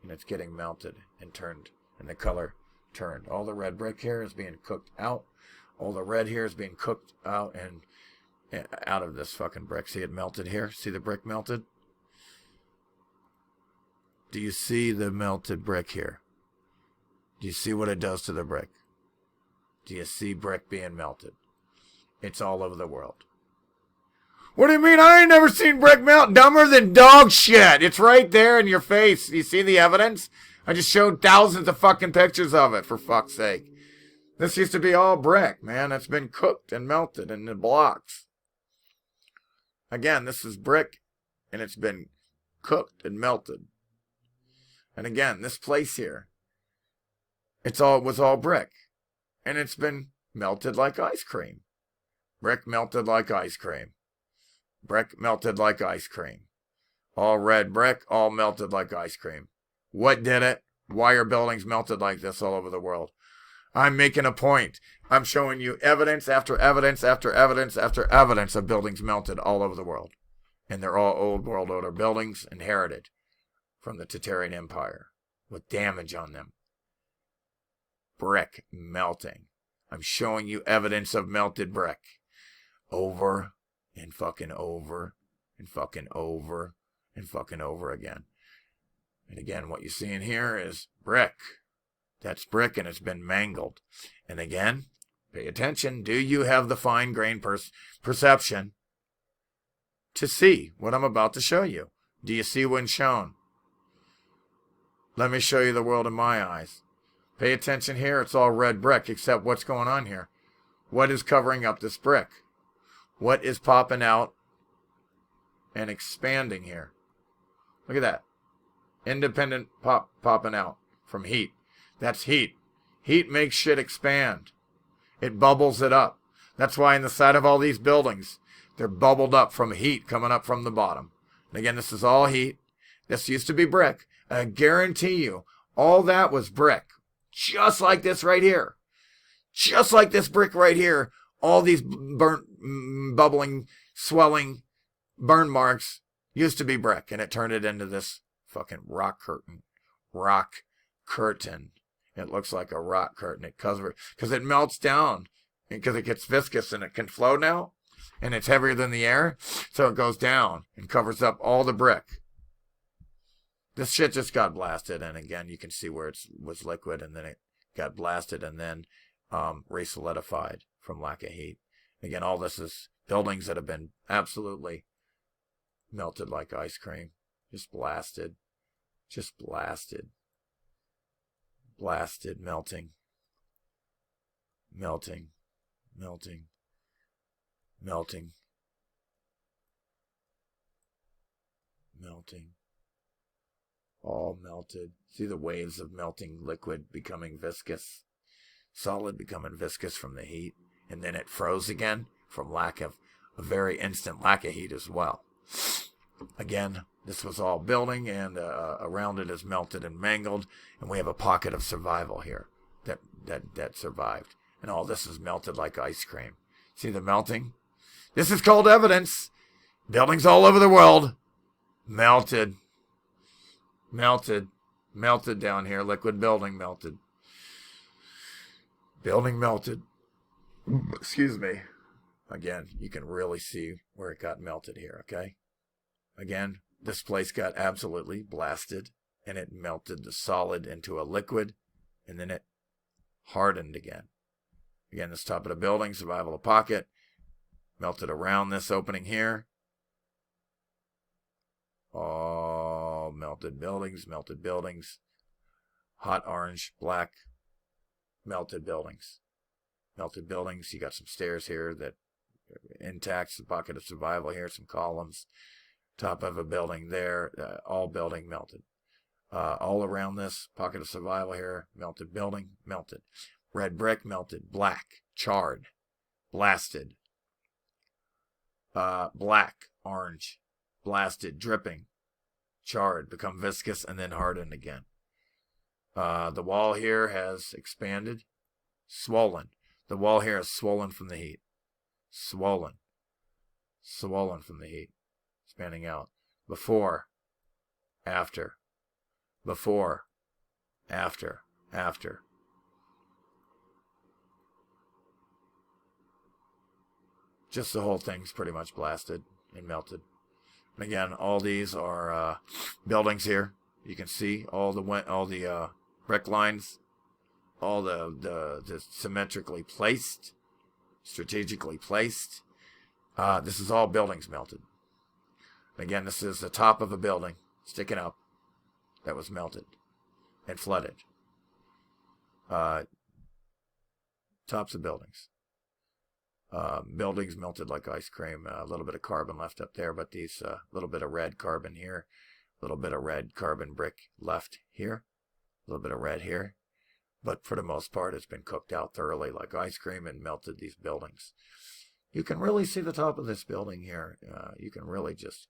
And it's getting melted and turned. And the color turned. All the red brick here is being cooked out. All the red here is being cooked out and out of this fucking brick. See it melted here? See the brick melted? Do you see the melted brick here? Do you see what it does to the brick? Do you see brick being melted? It's all over the world. What do you mean? I ain't never seen brick melt. Dumber than dog shit. It's right there in your face. You see the evidence? I just showed thousands of fucking pictures of it, for fuck's sake. This used to be all brick, man. It's been cooked and melted in the blocks. Again, this is brick, and it's been cooked and melted. And again, this place here, it was all brick, and it's been melted like ice cream. Brick melted like ice cream. Brick melted like ice cream. All red brick, all melted like ice cream. What did it? Why are buildings melted like this all over the world? I'm making a point. I'm showing you evidence after evidence after evidence after evidence of buildings melted all over the world. And they're all old world order buildings inherited from the Tartary Empire with damage on them. Brick melting. I'm showing you evidence of melted brick. Over and fucking over and fucking over and fucking over again. And again, what you're seeing here is brick. That's brick, and it's been mangled. And again, pay attention. Do you have the fine grain perception to see what I'm about to show you? Do you see when shown? Let me show you the world in my eyes. Pay attention here. It's all red brick, except what's going on here? What is covering up this brick? What is popping out and expanding here? Look at that. Independent popping out from heat. That's heat. Heat makes shit expand. It bubbles it up. That's why in the side of all these buildings, they're bubbled up from heat coming up from the bottom. And again, this is all heat. This used to be brick. I guarantee you, all that was brick. Just like this right here. Just like this brick right here. All these burnt, bubbling, swelling burn marks used to be brick. And it turned it into this fucking rock curtain. Rock curtain. It looks like a rock curtain. It covers because it melts down. Because it gets viscous and it can flow now. And it's heavier than the air. So it goes down and covers up all the brick. This shit just got blasted. And again, you can see where it was liquid. And then it got blasted and then re-solidified from lack of heat. Again, all this is buildings that have been absolutely melted like ice cream. Just blasted. Just blasted. Blasted, melting. Melting. Melting. Melting. Melting. All melted. See the waves of melting liquid becoming viscous. Solid becoming viscous from the heat. And then it froze again from lack of a very instant lack of heat as well. Again, this was all building and around it is melted and mangled. And we have a pocket of survival here that survived. And all this is melted like ice cream. See the melting? This is called evidence. Buildings all over the world. Melted. Melted. Melted down here. Liquid building melted. Building melted. Excuse me. Again, you can really see where it got melted here, okay? Again, this place got absolutely blasted, and it melted the solid into a liquid, and then it hardened again. Again, this top of the building, survival of pocket, melted around this opening here. All melted buildings, hot orange, black, melted buildings. Melted buildings, you got some stairs here that are intact, some pocket of survival here, some columns. Top of a building there, all building melted. All around this, pocket of survival here, melted building, melted. Red brick, melted. Black, charred, blasted. Black, orange, blasted, dripping, charred, become viscous, and then hardened again. The wall here has expanded, swollen. The wall here is swollen from the heat. Swollen. swollen from the heat, expanding out. Before, after, before, after, after. Just the whole thing's pretty much blasted and melted. And again, all these are buildings here. You can see all the brick lines, all the symmetrically placed, strategically placed. This is all buildings melted. Again, this is the top of a building sticking up that was melted and flooded. Tops of buildings. Buildings melted like ice cream. A little bit of carbon left up there, but these little bit of red carbon here, a little bit of red carbon brick left here, a little bit of red here. But for the most part, it's been cooked out thoroughly like ice cream and melted these buildings. You can really see the top of this building here. You can really just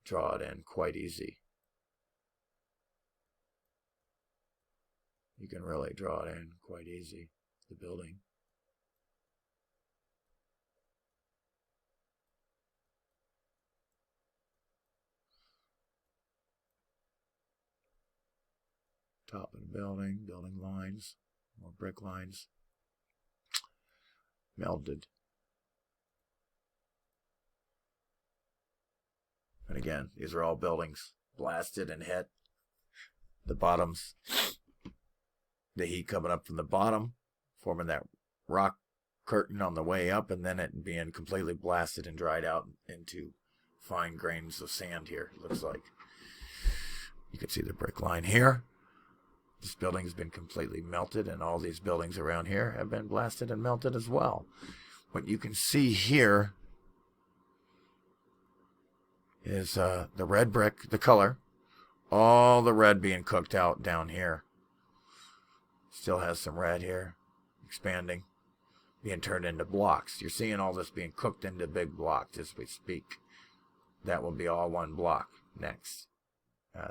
draw it in quite easy. You can really draw it in quite easy, the building. Top of the building, building lines, more brick lines, melted. And again, these are all buildings blasted and hit. The bottoms, the heat coming up from the bottom, forming that rock curtain on the way up, and then it being completely blasted and dried out into fine grains of sand here, it looks like. You can see the brick line here. This building has been completely melted, and all these buildings around here have been blasted and melted as well. What you can see here is the red brick, the color, all the red being cooked out down here. Still has some red here, expanding, being turned into blocks. You're seeing all this being cooked into big blocks as we speak. That will be all one block next.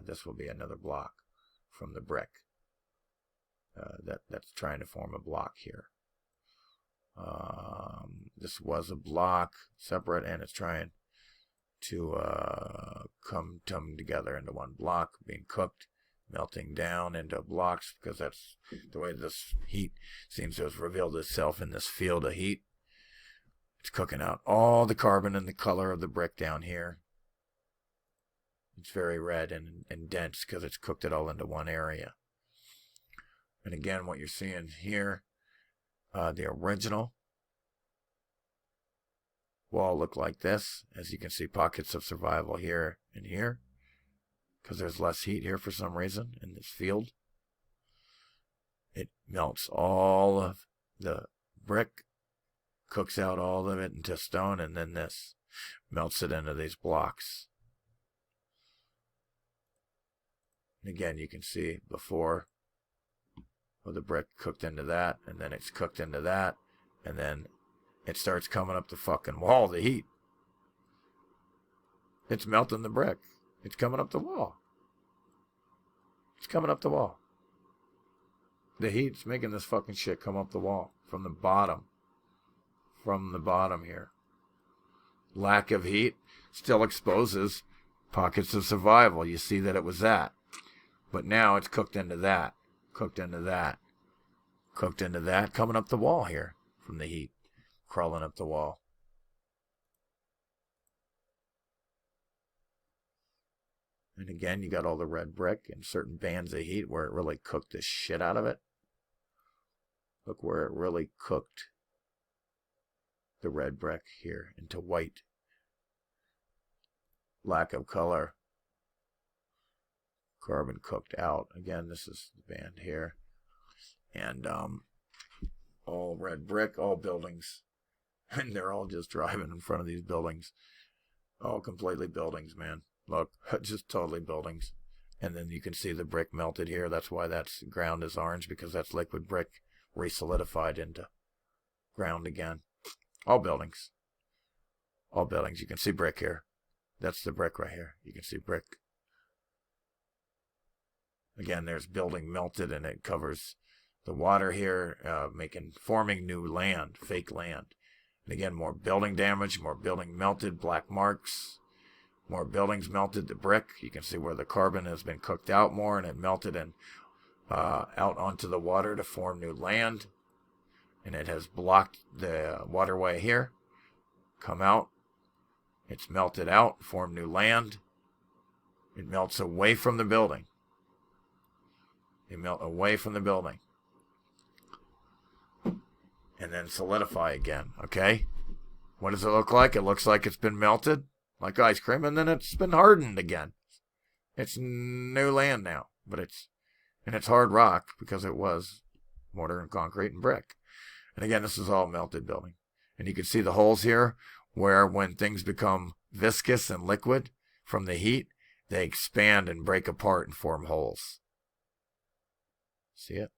This will be another block from the brick. That's trying to form a block here. This was a block separate, and it's trying to come together into one block, being cooked, melting down into blocks, because that's the way this heat seems to have revealed itself in this field of heat. It's cooking out all the carbon and the color of the brick down here. It's very red and dense because it's cooked it all into one area. And again, what you're seeing here, the original wall looked like this. As you can see, pockets of survival here and here, because there's less heat here for some reason in this field. It melts all of the brick, cooks out all of it into stone, and then this melts it into these blocks. And again, you can see before, well, the brick cooked into that, and then it's cooked into that, and then it starts coming up the fucking wall, the heat. It's melting the brick. It's coming up the wall. It's coming up the wall. The heat's making this fucking shit come up the wall from the bottom. From the bottom here. Lack of heat still exposes pockets of survival. You see that it was that. But now it's cooked into that. Cooked into that. Cooked into that. Coming up the wall here from the heat. Crawling up the wall. And again, you got all the red brick and certain bands of heat where it really cooked the shit out of it. Look where it really cooked the red brick here into white. Lack of color. Carbon cooked out. Again, this is the band here. And all red brick, all buildings. And they're all just driving in front of these buildings. All completely buildings, man. Look, just totally buildings. And then you can see the brick melted here. That's why that's ground is orange, because that's liquid brick re-solidified into ground again. All buildings. All buildings. You can see brick here. That's the brick right here. You can see brick. Again, there's building melted, and it covers the water here, forming new land, fake land. And again, more building damage, more building melted, black marks. More buildings melted to brick. You can see where the carbon has been cooked out more, and it melted and out onto the water to form new land. And it has blocked the waterway here. Come out. It's melted out, formed new land. It melts away from the building. They melt away from the building. And then solidify again, okay? What does it look like? It looks like it's been melted, like ice cream, and then it's been hardened again. It's new land now, but it's hard rock because it was mortar and concrete and brick. And again, this is all melted building. And you can see the holes here where when things become viscous and liquid from the heat, they expand and break apart and form holes. See it?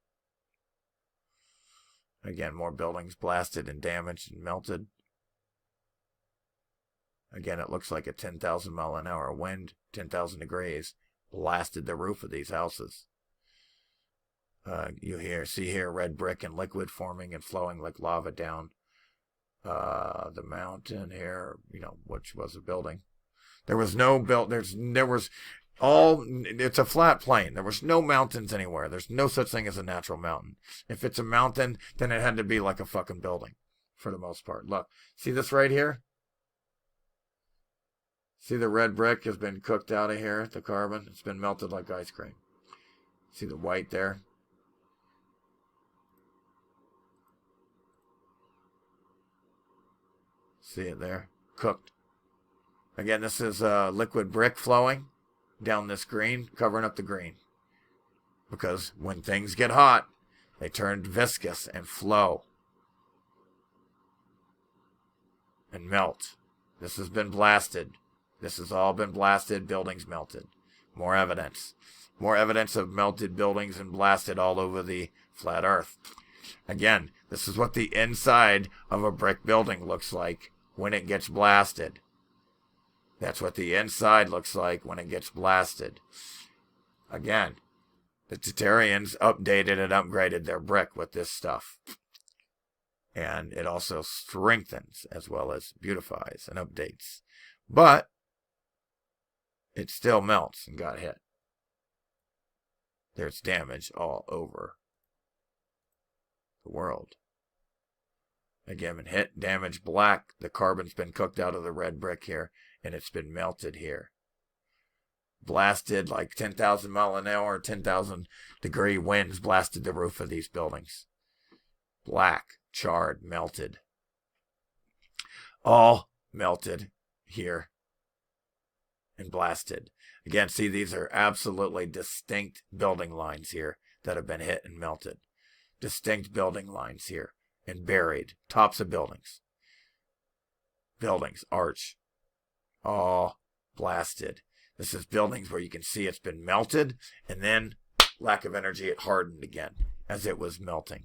Again, more buildings blasted and damaged and melted. Again, it looks like a 10,000 mile an hour wind, 10,000 degrees, blasted the roof of these houses. You see here red brick and liquid forming and flowing like lava down the mountain here, which was a building. There was no it's a flat plain. There was no mountains anywhere. There's no such thing as a natural mountain. If it's a mountain, then it had to be like a fucking building for the most part. Look, see this right here? See the red brick has been cooked out of here, the carbon. It's been melted like ice cream. See the white there? See it there? Cooked. Again, this is liquid brick flowing down this green, covering up the green. Because when things get hot, they turn viscous and flow. And melt. This has been blasted. This has all been blasted, buildings melted. More evidence. More evidence of melted buildings and blasted all over the flat earth. Again, this is what the inside of a brick building looks like when it gets blasted. That's what the inside looks like when it gets blasted. Again, the Tartaryans updated and upgraded their brick with this stuff. And it also strengthens as well as beautifies and updates. But it still melts and got hit. There's damage all over the world. Again, been hit, damaged, black. The carbon's been cooked out of the red brick here, and it's been melted here. Blasted like 10,000 mile an hour, 10,000 degree winds blasted the roof of these buildings. Black, charred, melted. All melted here and blasted. Again, see, these are absolutely distinct building lines here that have been hit and melted. Distinct building lines here and buried. Tops of buildings. Buildings, arch. All blasted. This is buildings where you can see it's been melted, and then, lack of energy, it hardened again as it was melting.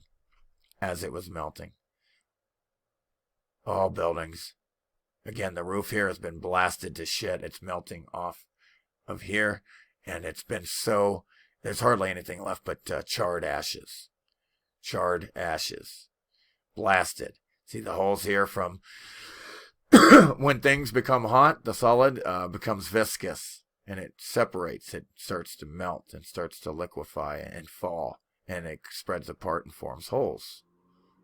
As it was melting. All buildings. Again, the roof here has been blasted to shit. It's melting off of here, and it's been so, there's hardly anything left but charred ashes. Charred ashes. Blasted. See the holes here from when things become hot, the solid becomes viscous, and it separates. It starts to melt and starts to liquefy and fall, and it spreads apart and forms holes.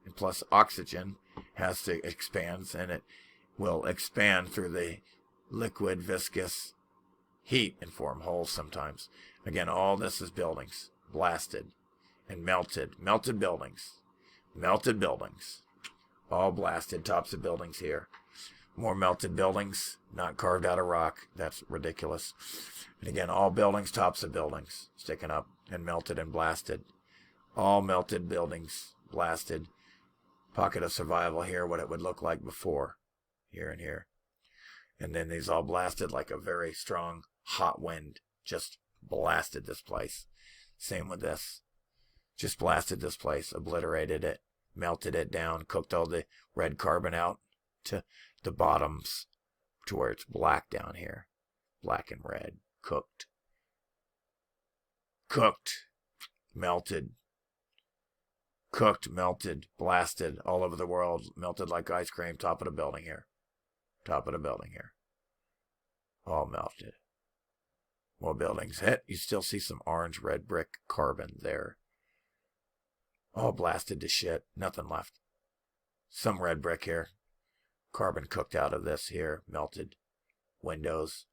And plus oxygen has to expand, and it will expand through the liquid viscous heat and form holes sometimes. Again, all this is buildings blasted and melted. Melted buildings. Melted buildings. All blasted. Tops of buildings here. More melted buildings, not carved out of rock. That's ridiculous. And again, all buildings, tops of buildings, sticking up and melted and blasted. All melted buildings, blasted. Pocket of survival here, what it would look like before. Here and here. And then these all blasted like a very strong, hot wind. Just blasted this place. Same with this. Just blasted this place, obliterated it, melted it down, cooked all the red carbon out to the bottoms to where it's black down here. Black and red. Cooked. Cooked. Melted. cooked, melted, blasted all over the world, melted like ice cream. Top of the building here. Top of the building here. All melted. More buildings hit. You still see some orange, red brick carbon there. All blasted to shit. Nothing left. Some red brick here. Carbon cooked out of this here. Melted. Windows.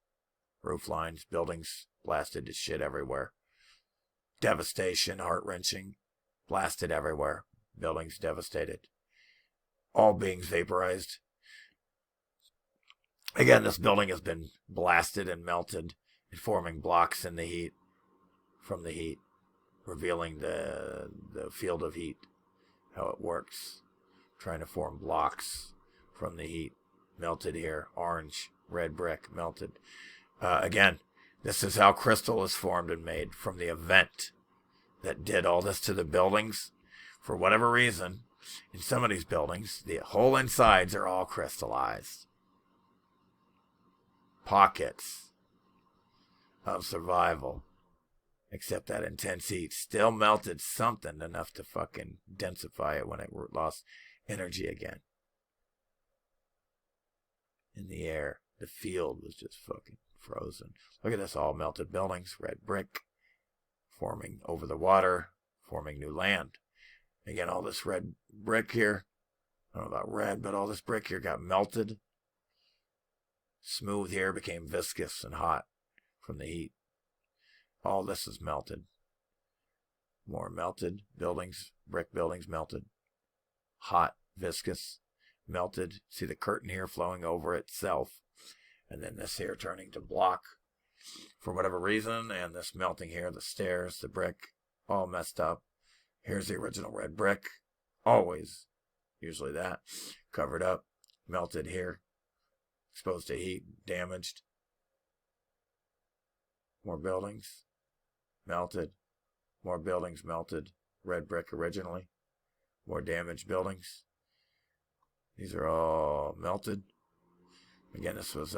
Roof lines. Buildings blasted to shit everywhere. Devastation. Heart-wrenching. Blasted everywhere. Buildings devastated. All beings vaporized. Again, this building has been blasted and melted, and forming blocks in the heat, from the heat, revealing the field of heat, how it works. Trying to form blocks from the heat. Melted here. Orange, red brick, melted. Again, this is how crystal is formed and made from the event that did all this to the buildings. For whatever reason, in some of these buildings, the whole insides are all crystallized. Pockets of survival. Except that intense heat still melted something enough to fucking densify it when it lost energy again. In the air, the field was just fucking frozen. Look at this, all melted buildings, red brick, forming over the water, forming new land. Again, all this red brick here, I don't know about red, but all this brick here got melted. Smooth here became viscous and hot from the heat. All this is melted. More melted buildings, brick buildings melted. Hot, viscous, melted. See the curtain here flowing over itself. And then this here turning to block for whatever reason. And this melting here, the stairs, the brick, all messed up. Here's the original red brick. Always. Usually that. Covered up. Melted here. Exposed to heat. Damaged. More buildings. Melted. More buildings melted. Red brick originally. More damaged buildings. These are all melted. Again, this was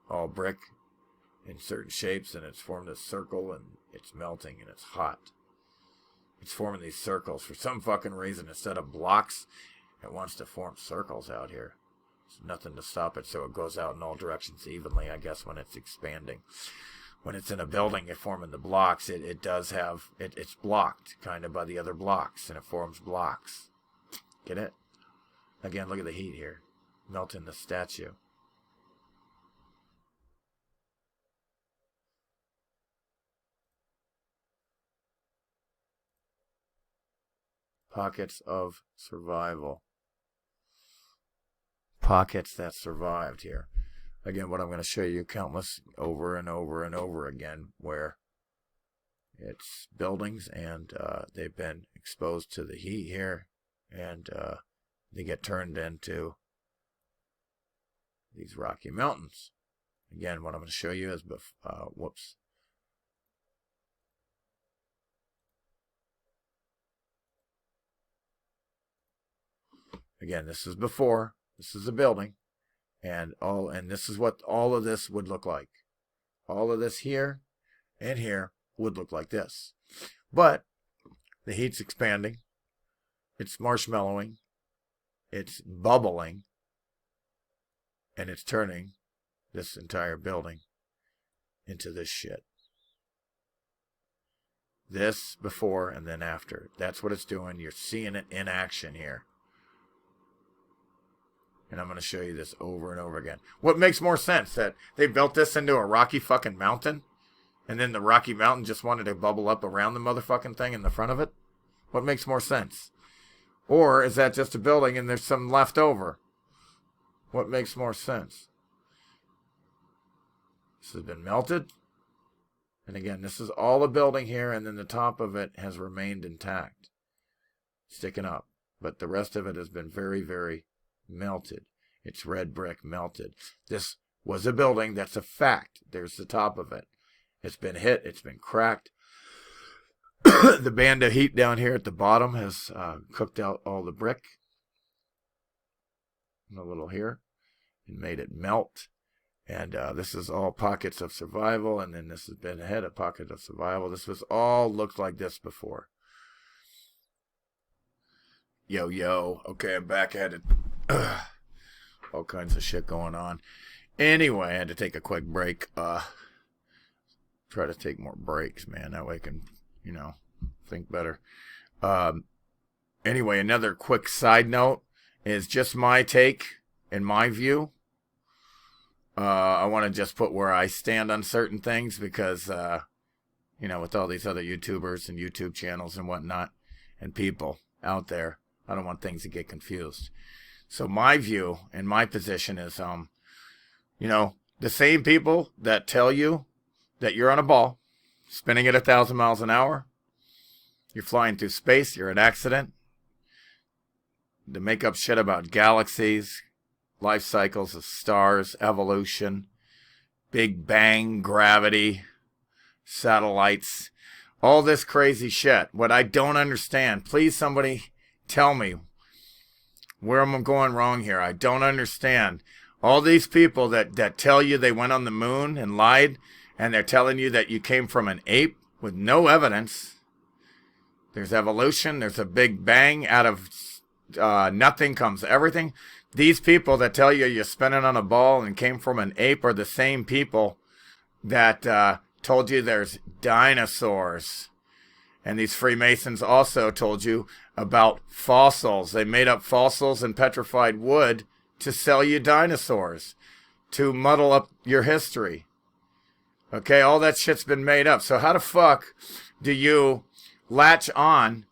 all brick in certain shapes, and it's formed a circle, and it's melting, and it's hot. It's forming these circles. For some fucking reason, instead of blocks, it wants to form circles out here. There's nothing to stop it, so it goes out in all directions evenly, I guess, when it's expanding. When it's in a building, it's forming the blocks. It does have, it's blocked kind of by the other blocks, and it forms blocks. Get it? Again, look at the heat here. Melting the statue. Pockets of survival. Pockets that survived here. Again, what I'm going to show you countless over and over and over again, where it's buildings and they've been exposed to the heat here, and they get turned into these rocky mountains. Again, what I'm going to show you is, whoops. Again, this is before. This is a building. And this is what all of this would look like. All of this here and here would look like this. But the heat's expanding. It's marshmallowing. It's bubbling. And it's turning this entire building into this shit. This before and then after. That's what it's doing. You're seeing it in action here. And I'm going to show you this over and over again. What makes more sense? That they built this into a rocky fucking mountain? And then the Rocky Mountain just wanted to bubble up around the motherfucking thing in the front of it? What makes more sense? Or is that just a building and there's some left over? What makes more sense? This has been melted. And again, this is all a building here, and then the top of it has remained intact. Sticking up. But the rest of it has been very, very melted. It's red brick melted. This was a building. That's a fact. There's the top of it. It's been hit. It's been cracked. The band of heat down here at the bottom has cooked out all the brick. And a little here. And made it melt. And this is all pockets of survival. And then this has been a pocket of survival. This was all looked like this before. Yo. Okay, I'm back at it. All kinds of shit going on. Anyway, I had to take a quick break. Try to take more breaks, man. That way I can, think better. Anyway, another quick side note is just my take and my view. I want to just put where I stand on certain things because, with all these other YouTubers and YouTube channels and whatnot and people out there, I don't want things to get confused. So my view and my position is, the same people that tell you that you're on a ball, spinning at 1,000 miles an hour, you're flying through space, you're an accident, to make up shit about galaxies, life cycles of stars, evolution, Big Bang, gravity, satellites, all this crazy shit. What I don't understand, please somebody tell me where I'm going wrong here. I don't understand. All these people that tell you they went on the moon and lied, and they're telling you that you came from an ape with no evidence. There's evolution. There's a Big Bang. Out of nothing comes everything. These people that tell you you're spinning on a ball and came from an ape are the same people that told you there's dinosaurs. And these Freemasons also told you about fossils. They made up fossils and petrified wood to sell you dinosaurs, to muddle up your history. Okay, all that shit's been made up. So how the fuck do you latch on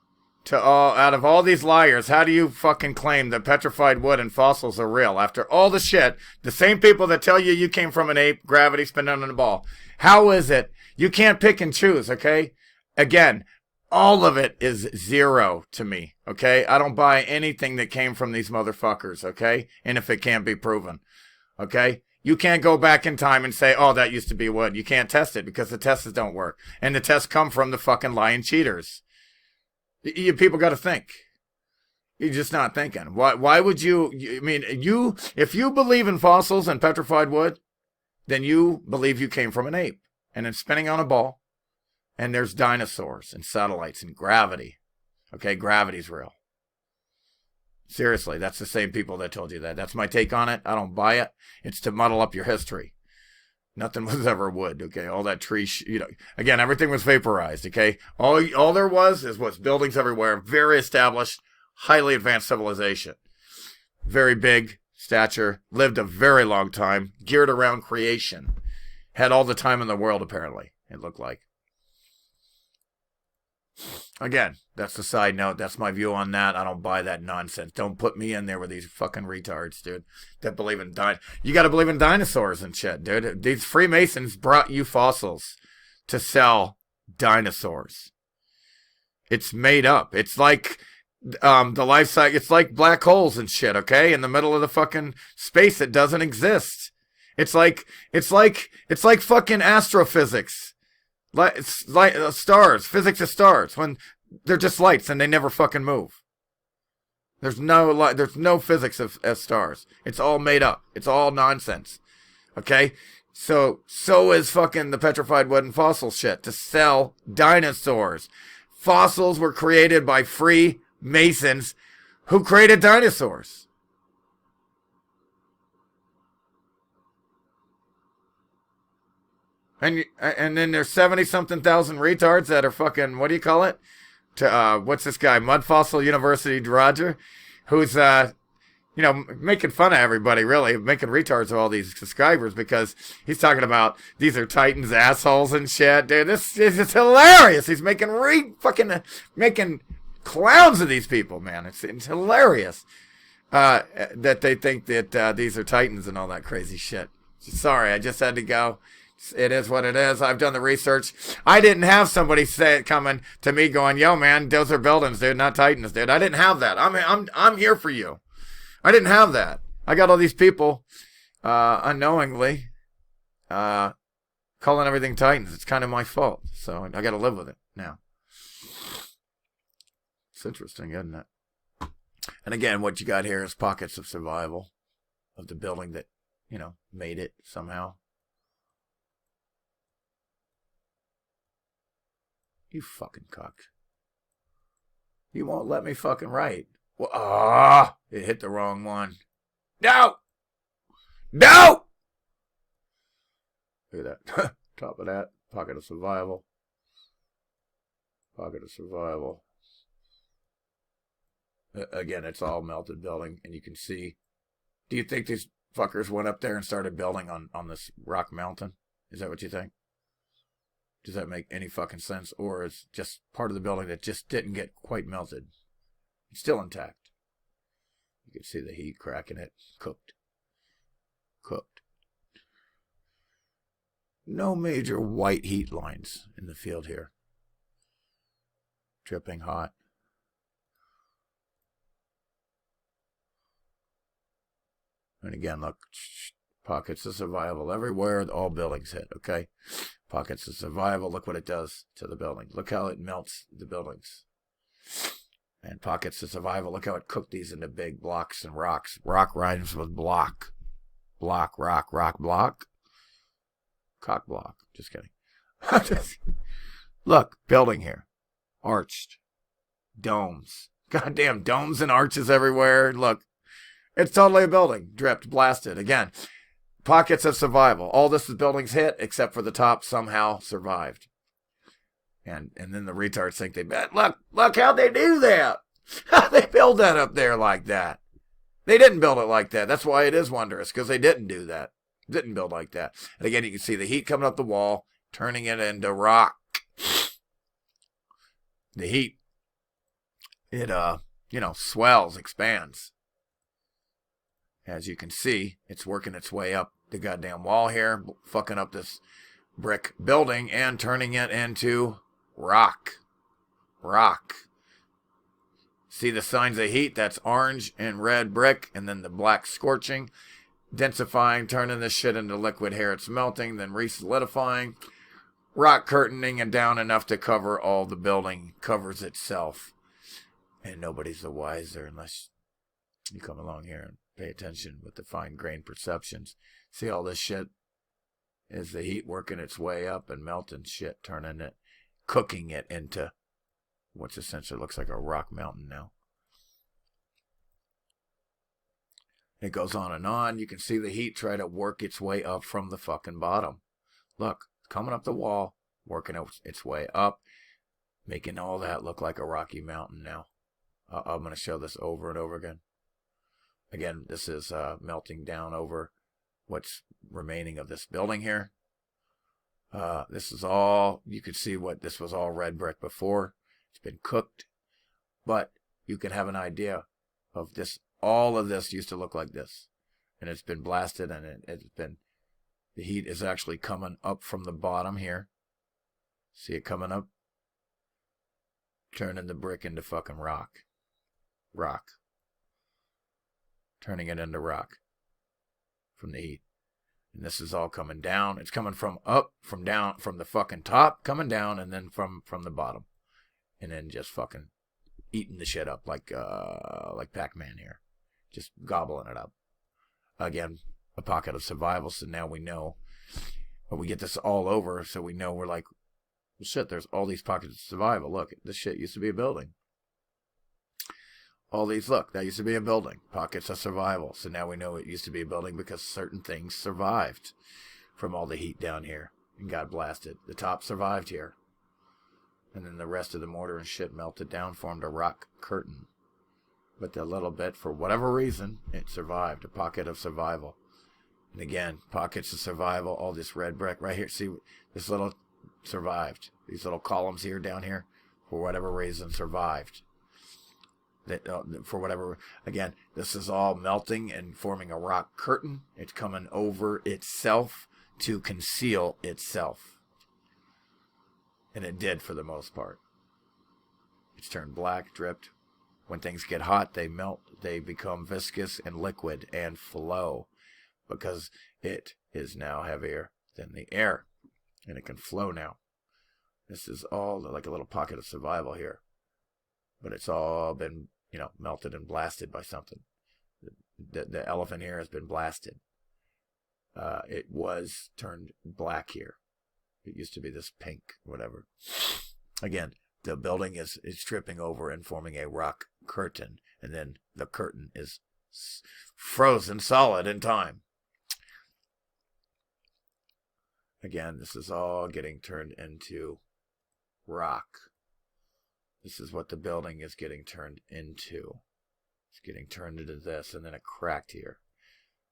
to out of all these liars, how do you fucking claim that petrified wood and fossils are real? After all the shit, the same people that tell you you came from an ape, gravity, spinning on a ball. How is it? You can't pick and choose, okay? Again, all of it is zero to me, okay? I don't buy anything that came from these motherfuckers, okay? And if it can't be proven, okay? You can't go back in time and say, oh, that used to be wood. You can't test it because the tests don't work. And the tests come from the fucking lying cheaters. You people got to think. You're just not thinking. Why would you? If you believe in fossils and petrified wood, then you believe you came from an ape and it's spinning on a ball, and there's dinosaurs and satellites and gravity. Okay, gravity's real. Seriously, that's the same people that told you that. That's my take on it. I don't buy it. It's to muddle up your history. Nothing was ever wood, okay? All that tree, again, everything was vaporized, okay? All there was buildings everywhere, very established, highly advanced civilization. Very big stature, lived a very long time, geared around creation. Had all the time in the world, apparently, it looked like. Again, that's the side note. That's my view on that. I don't buy that nonsense. Don't put me in there with these fucking retards, dude, that believe in You got to believe in dinosaurs and shit, dude. These Freemasons brought you fossils to sell dinosaurs. It's made up. It's like the life cycle. It's like black holes and shit, okay? In the middle of the fucking space that doesn't exist. It's like fucking astrophysics. It's like stars, physics of stars, when they're just lights and they never fucking move. There's no physics of stars. It's all made up. It's all nonsense. Okay? So is fucking the petrified wood and fossil shit to sell dinosaurs. Fossils were created by Freemasons who created dinosaurs. And then there's 70-something thousand retards that are fucking, what do you call it? What's this guy? Mud Fossil University Roger, who's, making fun of everybody, really, making retards of all these subscribers because he's talking about these are Titans assholes and shit. Dude, this is hilarious. He's making making clowns of these people, man. It's hilarious that they think that these are Titans and all that crazy shit. Sorry, I just had to go. It is what it is. I've done the research. I didn't have somebody say it coming to me going, yo, man, those are buildings, dude, not Titans, dude. I didn't have that. I'm here for you. I didn't have that. I got all these people unknowingly calling everything Titans. It's kind of my fault. So I got to live with it now. It's interesting, isn't it? And again, what you got here is pockets of survival of the building that, made it somehow. You fucking cuck. You won't let me fucking write. It hit the wrong one. No! No! Look at that. Top of that. Pocket of survival. Pocket of survival. Again, it's all melted building, and you can see. Do you think these fuckers went up there and started building on this rock mountain? Is that what you think? Does that make any fucking sense? Or is just part of the building that just didn't get quite melted? It's still intact. You can see the heat cracking it. Cooked. Cooked. No major white heat lines in the field here. Dripping hot. And again, look, pockets of survival everywhere. All buildings hit, okay? Pockets of survival. Look what it does to the building. Look how it melts the buildings. And pockets of survival. Look how it cooked these into big blocks and rocks. Rock rhymes with block. Block, rock, rock, block. Cock block. Just kidding. Look, building here. Arched. Domes. Goddamn domes and arches everywhere. Look. It's totally a building. Dripped, blasted. Again, pockets of survival. All this buildings hit, except for the top, somehow survived. And then the retards think they bet. Look how they do that. How they build that up there like that. They didn't build it like that. That's why it is wondrous, because they didn't do that. Didn't build like that. And again, you can see the heat coming up the wall, turning it into rock. The heat, it, swells, expands. As you can see, it's working its way up the goddamn wall here, fucking up this brick building and turning it into rock. Rock. See the signs of heat? That's orange and red brick, and then the black scorching, densifying, turning this shit into liquid here. It's melting, then re-solidifying, rock curtaining and down enough to cover all the building, covers itself. And nobody's the wiser unless you come along here and pay attention with the fine-grained perceptions. See all this shit? Is the heat working its way up and melting shit, turning it, cooking it into what's essentially looks like a rock mountain now. It goes on and on. You can see the heat try to work its way up from the fucking bottom. Look, coming up the wall, working its way up, making all that look like a rocky mountain now. I'm going to show this over and over again. Again, this is melting down over what's remaining of this building here. This is all, you could see what this was all red brick before. It's been cooked. But you can have an idea of this. All of this used to look like this. And it's been blasted, and it's been, the heat is actually coming up from the bottom here. See it coming up? Turning the brick into fucking rock. Rock. Turning it into rock from the heat. And this is all coming down. It's coming from up, from down, from the fucking top, coming down, and then from the bottom. And then just fucking eating the shit up like Pac-Man here. Just gobbling it up. Again, a pocket of survival, so now we know. But we get this all over, so we know we're like, well, shit, there's all these pockets of survival. Look, this shit used to be a building. All these, look, that used to be a building. Pockets of survival. So now we know it used to be a building because certain things survived from all the heat down here and got blasted. The top survived here. And then the rest of the mortar and shit melted down, formed a rock curtain. But the little bit, for whatever reason, it survived. A pocket of survival. And again, pockets of survival. All this red brick right here. See, this little survived. These little columns here, down here, for whatever reason, survived. That for whatever, again, this is all melting and forming a rock curtain. It's coming over itself to conceal itself. And it did for the most part. It's turned black, dripped. When things get hot, they melt. They become viscous and liquid and flow because it is now heavier than the air. And it can flow now. This is all like a little pocket of survival here. But it's all been, melted and blasted by something. The elephant here has been blasted. It was turned black here. It used to be this pink, whatever. Again, the building is tripping over and forming a rock curtain. And then the curtain is frozen solid in time. Again, this is all getting turned into rock. This is what the building is getting turned into. It's getting turned into this, and then it cracked here.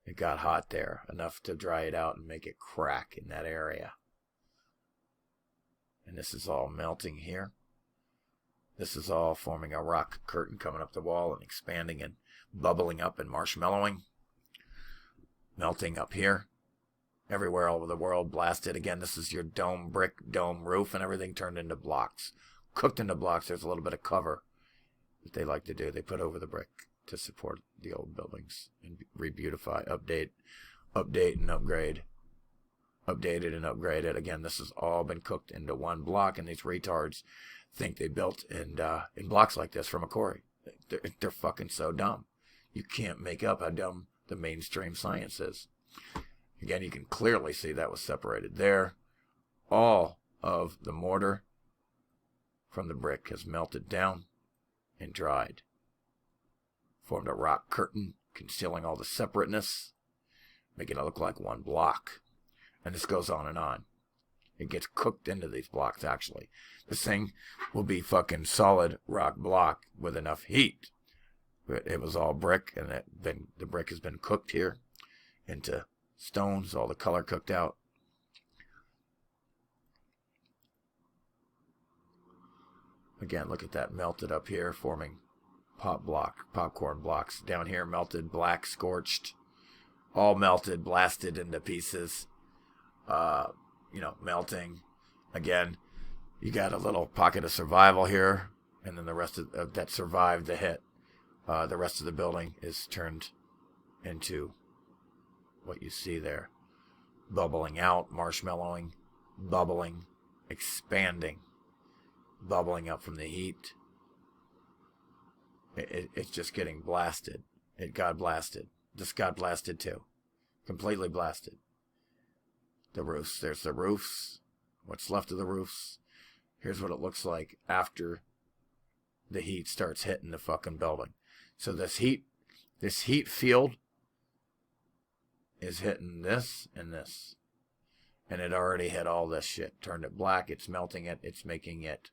It got hot there, enough to dry it out and make it crack in that area. And this is all melting here. This is all forming a rock curtain coming up the wall and expanding and bubbling up and marshmallowing. Melting up here. Everywhere all over the world, blasted. Again, this is your dome, brick, dome roof, and everything turned into blocks. Cooked into blocks. There's a little bit of cover that they like to do. They put over the brick to support the old buildings and re-beautify, update and upgrade. Updated and upgraded. Again, this has all been cooked into one block, and these retards think they built in blocks like this from a quarry. They're fucking so dumb. You can't make up how dumb the mainstream science is. Again, you can clearly see that was separated there. All of the mortar from the brick has melted down and dried. Formed a rock curtain, concealing all the separateness, making it look like one block. And this goes on and on. It gets cooked into these blocks, actually. This thing will be fucking solid rock block with enough heat. But it was all brick, and the brick has been cooked here into stones, all the color cooked out. Again, look at that melted up here, forming popcorn blocks. Down here, melted, black, scorched, all melted, blasted into pieces. Melting. Again, you got a little pocket of survival here, and then the rest of that survived the hit. The rest of the building is turned into what you see there. Bubbling out, marshmallowing, bubbling, expanding, bubbling up from the heat. It's just getting blasted. It got blasted. This got blasted too. Completely blasted. The roofs. There's the roofs. What's left of the roofs. Here's what it looks like after the heat starts hitting the fucking building. So this heat field is hitting this and this. And it already hit all this shit. Turned it black. It's melting it. It's making it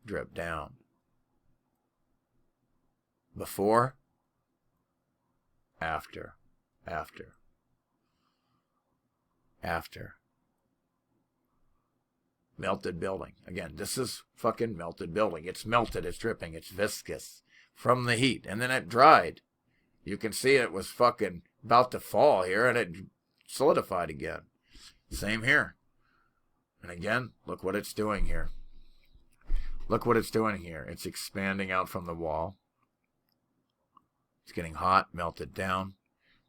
drip down. Before. After. Melted building. Again, this is fucking melted building. It's melted. It's dripping. It's viscous from the heat. And then it dried. You can see it was fucking about to fall here, and it solidified again. Same here. And again, look what it's doing here. Look what it's doing here. It's expanding out from the wall. It's getting hot, melted down.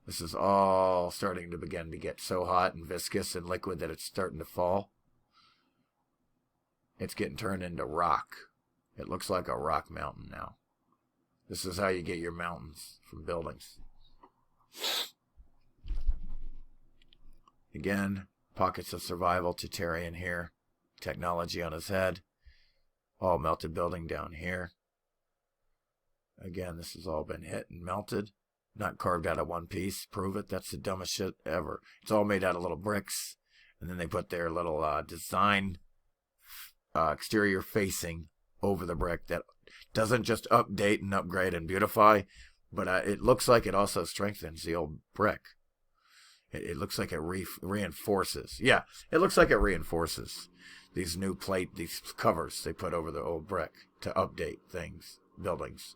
This is all starting to begin to get so hot and viscous and liquid that it's starting to fall. It's getting turned into rock. It looks like a rock mountain now. This is how you get your mountains from buildings. Again, pockets of survival, Tartary here. Technology on his head. All melted building down here. Again, this has all been hit and melted. Not carved out of one piece. Prove it. That's the dumbest shit ever. It's all made out of little bricks. And then they put their little design exterior facing over the brick that doesn't just update and upgrade and beautify, but it looks like it also strengthens the old brick. It looks like it reinforces. Yeah, it looks like it reinforces these new these covers they put over the old brick to update things, buildings,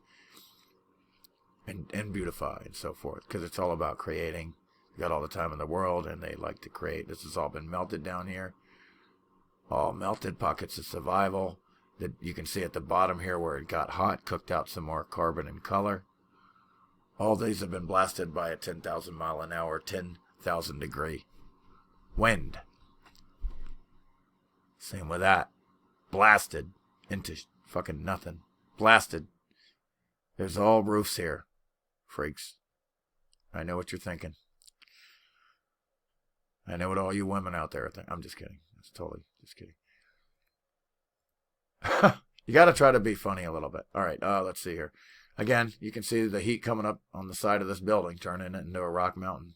and beautify and so forth, because it's all about creating. You got all the time in the world, and they like to create. This has all been melted down here. All melted, pockets of survival that you can see at the bottom here where it got hot, cooked out some more carbon and color. All these have been blasted by a 10,000 mile an hour, 10,000 degree wind. Same with that. Blasted into fucking nothing. Blasted. There's all roofs here, freaks. I know what you're thinking. I know what all you women out there think. I'm just kidding. It's totally just kidding. You got to try to be funny a little bit. All right, let's see here. Again, you can see the heat coming up on the side of this building, turning it into a rock mountain.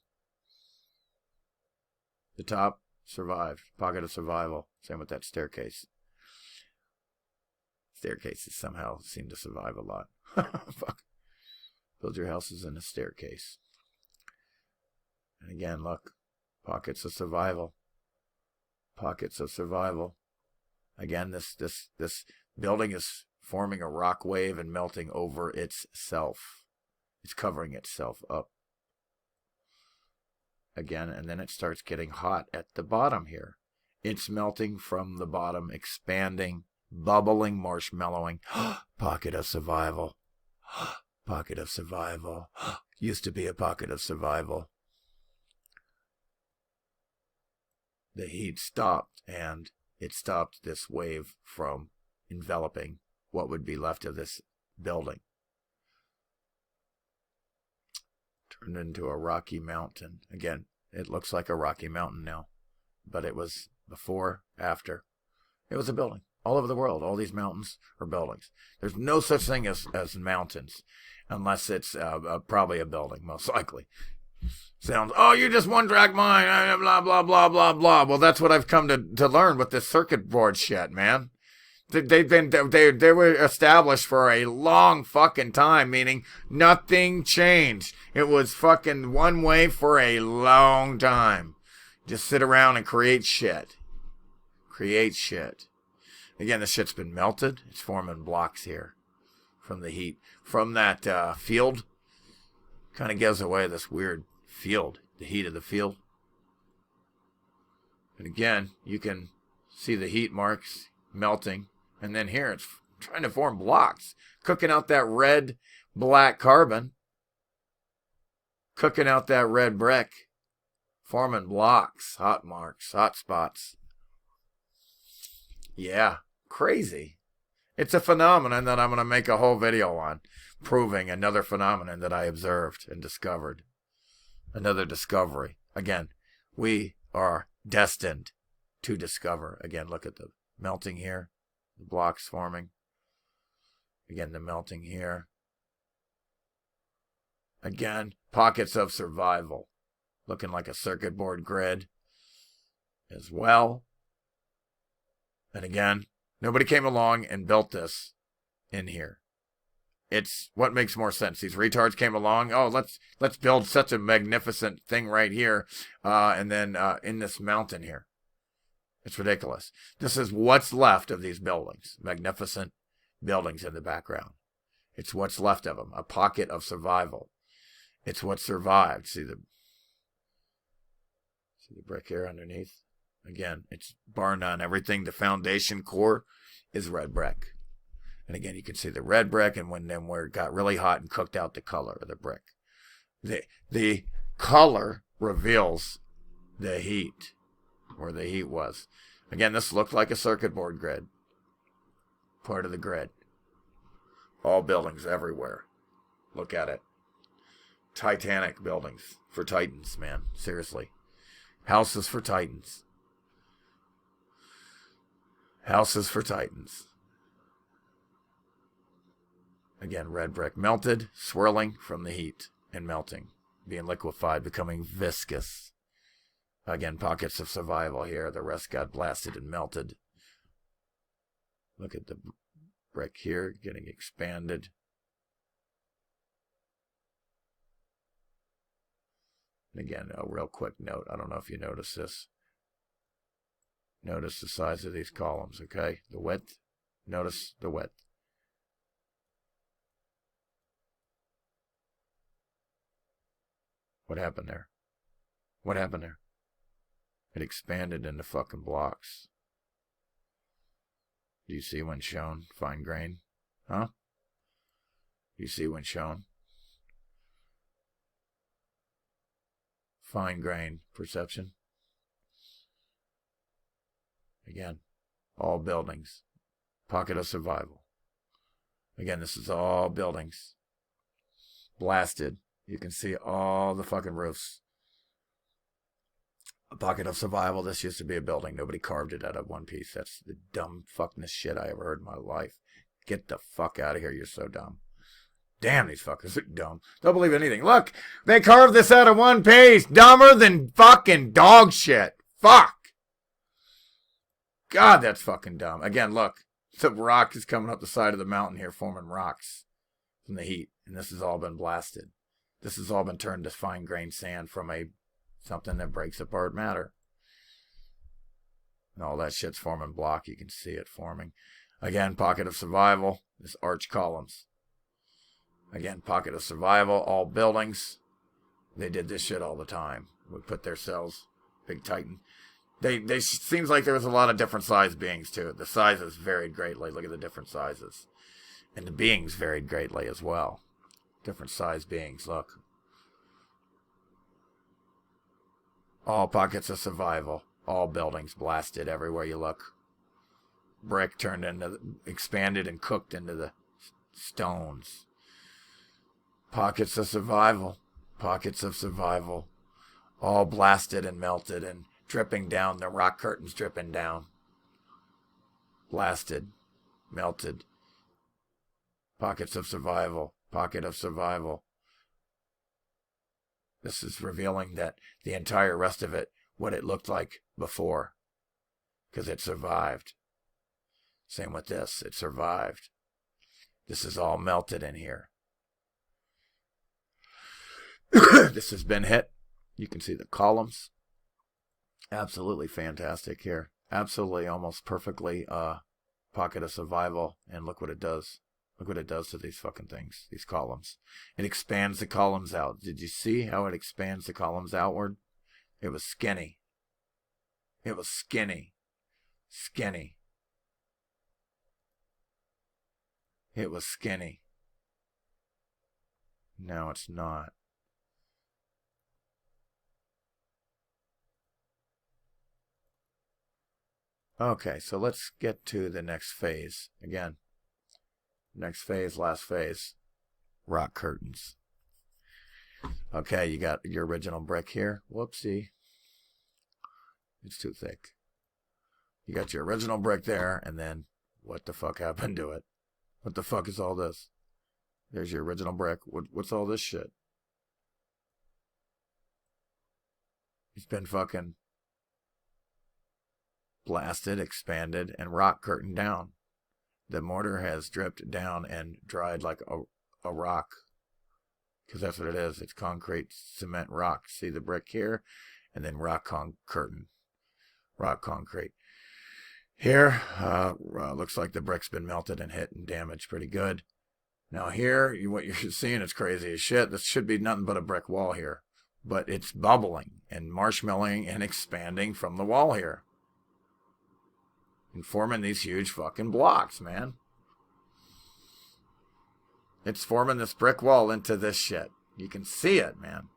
The top survived. Pocket of survival. Same with that staircase. Staircases somehow seem to survive a lot. Fuck. Build your houses in a staircase. And again, look. Pockets of survival. Pockets of survival. Again, this building is forming a rock wave and melting over itself. It's covering itself up. Again, and then it starts getting hot at the bottom here. It's melting from the bottom, expanding, bubbling, marshmallowing. Pocket of survival. Pocket of survival. Used to be a pocket of survival. The heat stopped, and it stopped this wave from enveloping what would be left of this building. Turned into a rocky mountain. Again, it looks like a rocky mountain now, but it was before, after. It was a building. All over the world, all these mountains are buildings. There's no such thing as mountains, unless it's probably a building, most likely. Sounds, oh, you just one track mind, blah, blah, blah, blah, blah. Well, that's what I've come to learn with this circuit board shit, man. They were established for a long fucking time, meaning nothing changed. It was fucking one way for a long time. Just sit around and create shit. Create shit. Again, the shit's been melted. It's forming blocks here from the heat. From that field, kind of gives away this weird field, the heat of the field. And again, you can see the heat marks melting. And then here it's trying to form blocks, cooking out that red, black carbon, cooking out that red brick, forming blocks, hot marks, hot spots. Yeah, crazy. It's a phenomenon that I'm going to make a whole video on, proving another phenomenon that I observed and discovered. Another discovery. Again, we are destined to discover. Again, look at the melting here. The blocks forming. Again, the melting here. Again, pockets of survival. Looking like a circuit board grid as well. And again, nobody came along and built this in here. It's what makes more sense. These retards came along. Oh, let's build such a magnificent thing right here. And then in this mountain here. It's ridiculous. This is what's left of these buildings. Magnificent buildings in the background. It's what's left of them. A pocket of survival. It's what survived. See the brick here underneath? Again, it's bar none. Everything, the foundation core is red brick. And again, you can see the red brick, and where it got really hot and cooked out the color of the brick. The color reveals the heat. Where the heat was. Again, this looked like a circuit board grid. Part of the grid. All buildings everywhere. Look at it. Titanic buildings for Titans, man. Seriously. Houses for Titans. Houses for Titans. Again, red brick. Melted, swirling from the heat and melting. Being liquefied, becoming viscous. Again, pockets of survival here. The rest got blasted and melted. Look at the brick here getting expanded. And again, a real quick note. I don't know if you notice this. Notice the size of these columns, okay? The width. Notice the width. What happened there? What happened there? It expanded into fucking blocks. Do you see when shown? Fine grain? Huh? Do you see when shown? Fine grain perception. Again, all buildings. Pocket of survival. Again, this is all buildings. Blasted. You can see all the fucking roofs. A pocket of survival. This used to be a building. Nobody carved it out of one piece. That's the dumb fuckness shit I ever heard in my life. Get the fuck out of here. You're so dumb. Damn, these fuckers are dumb. Don't believe anything. Look, they carved this out of one piece. Dumber than fucking dog shit. Fuck. God, that's fucking dumb. Again, look. The rock is coming up the side of the mountain here, forming rocks from the heat. And this has all been blasted. This has all been turned to fine-grained sand from something that breaks apart matter. And all that shit's forming block. You can see it forming. Again, pocket of survival. This arch columns. Again, pocket of survival. All buildings. They did this shit all the time. Would put their cells. Big Titan. They seems like there was a lot of different size beings too. The sizes varied greatly. Look at the different sizes. And the beings varied greatly as well. Different size beings, look. All pockets of survival. All buildings blasted everywhere you look. Brick turned into, expanded and cooked into the stones. Pockets of survival. Pockets of survival. All blasted and melted and dripping down, the rock curtains dripping down. Blasted, melted. Pockets of survival, pocket of survival. This is revealing that the entire rest of it, what it looked like before, because it survived. Same with this, it survived. This is all melted in here. This has been hit. You can see the columns. Absolutely fantastic here. Absolutely almost perfectly pocket of survival. And look what it does. Look what it does to these fucking things. These columns. It expands the columns out. Did you see how it expands the columns outward? It was skinny. It was skinny. Skinny. It was skinny. No, it's not. Okay, so let's get to the next phase. Again, next phase, last phase. Rock curtains. Okay, you got your original brick here. Whoopsie. It's too thick. You got your original brick there, and then what the fuck happened to it? What the fuck is all this? There's your original brick. What's all this shit? It's been fucking blasted, expanded, and rock curtained down. The mortar has dripped down and dried like a rock. Because that's what it is. It's concrete, cement, rock. See the brick here? And then rock curtain. Rock concrete. Here, looks like the brick's been melted and hit and damaged pretty good. Now here, what you're seeing is crazy as shit. This should be nothing but a brick wall here. But it's bubbling and marshmallowing and expanding from the wall here. And forming these huge fucking blocks, man. It's forming this brick wall into this shit. You can see it, man.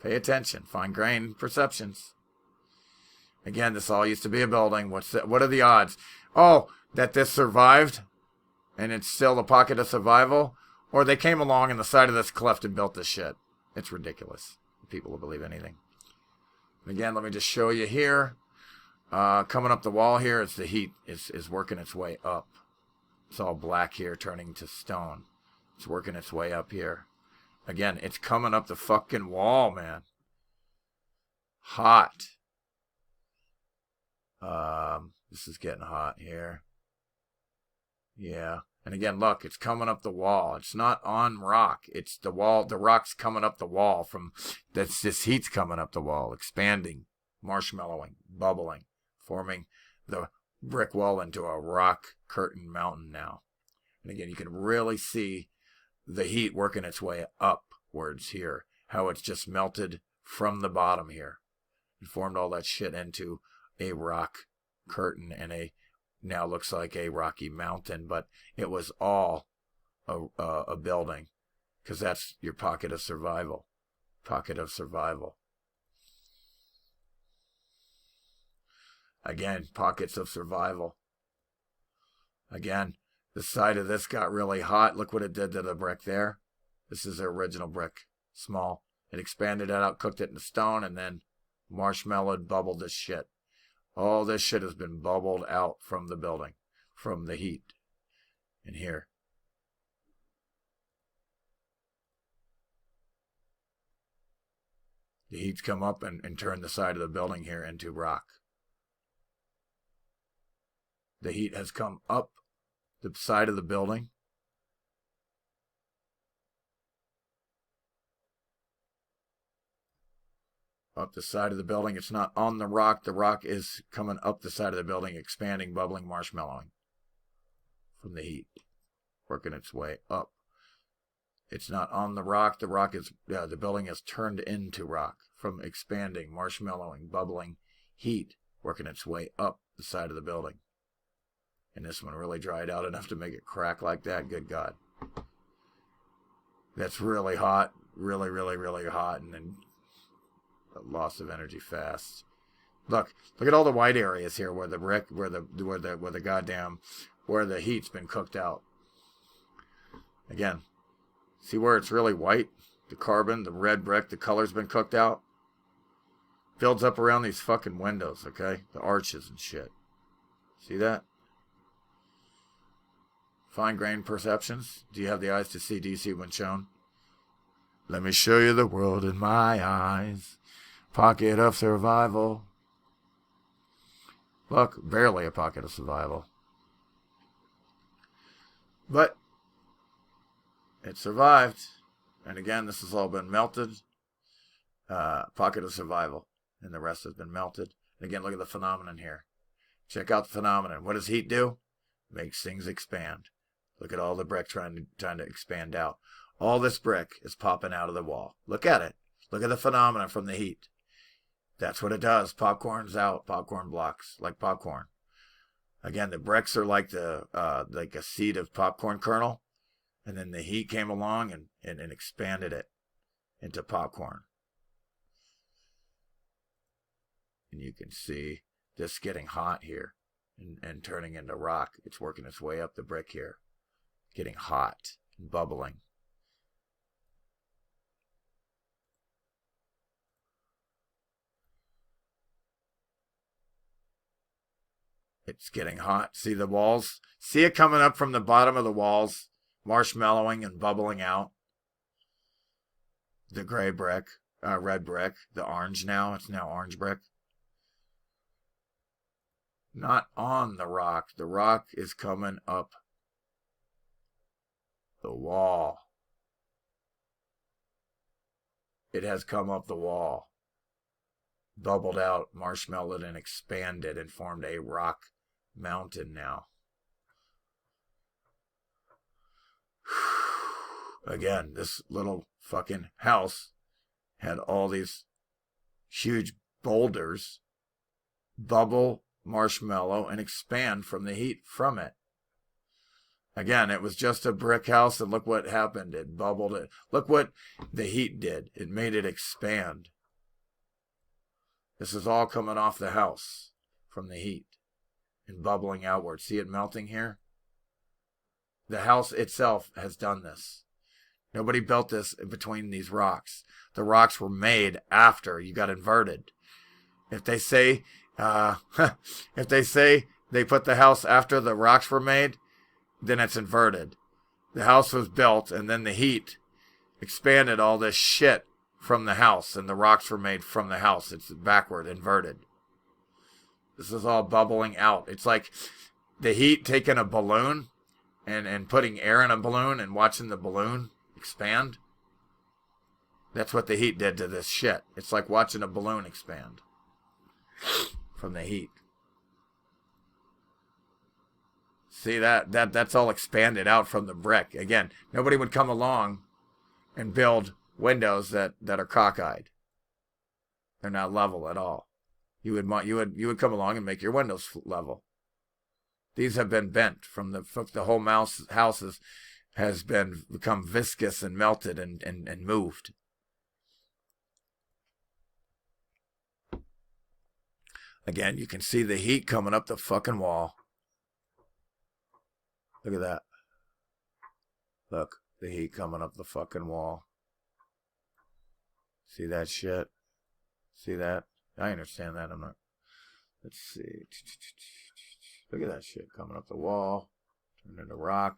Pay attention. Fine-grained perceptions. Again, this all used to be a building. What are the odds? Oh, that this survived? And it's still a pocket of survival? Or they came along and the side of this cleft and built this shit. It's ridiculous. People will believe anything. Again, let me just show you here. Coming up the wall here, it's the heat is working its way up. It's all black here, turning to stone. It's working its way up here. Again, it's coming up the fucking wall, man. Hot. This is getting hot here. Yeah. And again, look, it's coming up the wall. It's not on rock. It's the wall. The rock's coming up the wall from this heat's coming up the wall, expanding, marshmallowing, bubbling, forming the brick wall into a rock curtain mountain now. And again, you can really see the heat working its way upwards here. How it's just melted from the bottom here. And formed all that shit into a rock curtain and now looks like a rocky mountain, but it was all a building, because that's your pocket of survival. Pocket of survival. Again, pockets of survival. Again, the side of this got really hot. Look what it did to the brick there. This is the original brick. Small. It expanded it out, cooked it into stone, and then marshmallowed, bubbled this shit. All this shit has been bubbled out from the building, from the heat. And here. The heat's come up and turned the side of the building here into rock. The heat has come up the side of the building. Up the side of the building. It's not on the rock. The rock is coming up the side of the building, expanding, bubbling, marshmallowing from the heat, working its way up. It's not on the rock. The rock is, the building is turned into rock from expanding, marshmallowing, bubbling, heat, working its way up the side of the building. And this one really dried out enough to make it crack like that. Good God. That's really hot. Really, really, really hot. And then loss of energy fast. Look at all the white areas here where the brick, where the heat's been cooked out. Again, see where it's really white? The carbon, the red brick, the color's been cooked out. Builds up around these fucking windows, okay? The arches and shit. See that? Fine grain perceptions. Do you have the eyes to see? Do you see when shown? Let me show you the world in my eyes. Pocket of survival. Look, barely a pocket of survival. But it survived. And again, this has all been melted. Pocket of survival. And the rest has been melted. And again, look at the phenomenon here. Check out the phenomenon. What does heat do? Makes things expand. Look at all the brick trying to expand out. All this brick is popping out of the wall. Look at it. Look at the phenomenon from the heat. That's what it does. Popcorn's out. Popcorn blocks like popcorn. Again, the bricks are like like a seed of popcorn kernel, and then the heat came along and expanded it into popcorn. And you can see this getting hot here and turning into rock. It's working its way up the brick here, getting hot and bubbling. It's getting hot. See the walls? See it coming up from the bottom of the walls, marshmallowing and bubbling out. The gray brick, red brick, the orange now. It's now orange brick. Not on the rock. The rock is coming up the wall. It has come up the wall, bubbled out, marshmallowed, and expanded and formed a rock mountain now. Again, this little fucking house had all these huge boulders bubble, marshmallow, and expand from the heat from it. Again, it was just a brick house, and look what happened. It bubbled it. Look what the heat did. It made it expand. This is all coming off the house from the heat and bubbling outward. See it melting here? The house itself has done this. Nobody built this between these rocks. The rocks were made after you got inverted. If they say they put the house after the rocks were made, then it's inverted. The house was built, and then the heat expanded all this shit from the house, and the rocks were made from the house. It's backward, inverted. This is all bubbling out. It's like the heat taking a balloon and putting air in a balloon and watching the balloon expand. That's what the heat did to this shit. It's like watching a balloon expand from the heat. See that's all expanded out from the brick. Again, nobody would come along and build windows that are cockeyed. They're not level at all. You would come along and make your windows level. These have been bent from the whole house has become viscous and melted and moved. Again, you can see the heat coming up the fucking wall. Look at that. Look, the heat coming up the fucking wall. See that shit? See that? I understand that. I'm not. Let's see. Look at that shit coming up the wall. Turned into rock.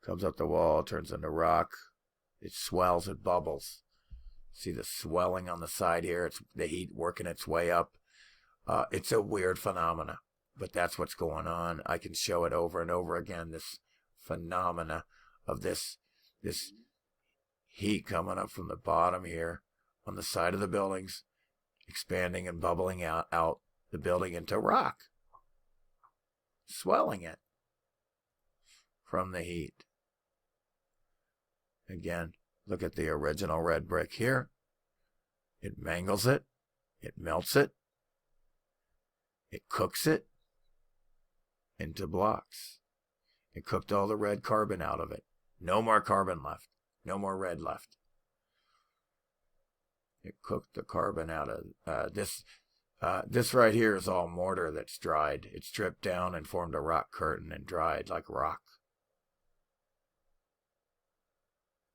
Comes up the wall, turns into rock. It swells, it bubbles. See the swelling on the side here? It's the heat working its way up. It's a weird phenomena, but that's what's going on. I can show it over and over again, this phenomena of this heat coming up from the bottom here on the side of the buildings, expanding and bubbling out the building into rock, swelling it from the heat. Again, look at the original red brick here. It mangles it. It melts it. It cooks it into blocks. It cooked all the red carbon out of it. No more carbon left. No more red left. It cooked the carbon out of this. This right here is all mortar that's dried. It's stripped down and formed a rock curtain and dried like rock.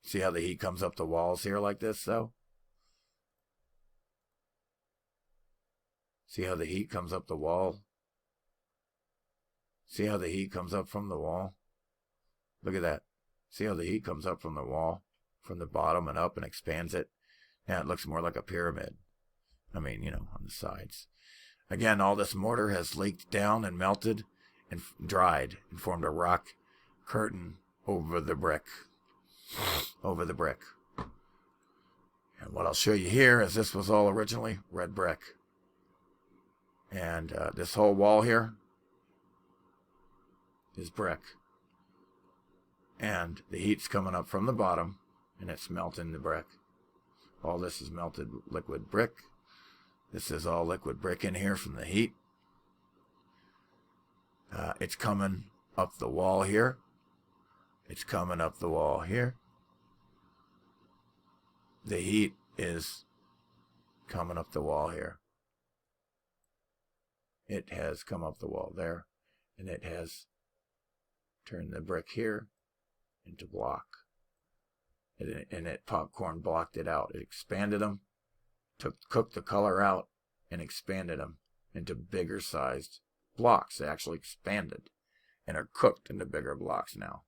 See how the heat comes up the walls here like this, though? See how the heat comes up the wall? See how the heat comes up from the wall? Look at that. See how the heat comes up from the wall, from the bottom and up and expands it? Now it looks more like a pyramid. I mean, you know, on the sides. Again, all this mortar has leaked down and melted and dried and formed a rock curtain over the brick. Over the brick. And what I'll show you here is this was all originally red brick. And this whole wall here is brick. And the heat's coming up from the bottom and it's melting the brick. All this is melted liquid brick. This is all liquid brick in here from the heat. It's coming up the wall here. It's coming up the wall here. The heat is coming up the wall here. It has come up the wall there, and it has turned the brick here into block. And it popcorn blocked it out. It expanded them, cooked the color out, and expanded them into bigger sized blocks. They actually expanded and are cooked into bigger blocks now.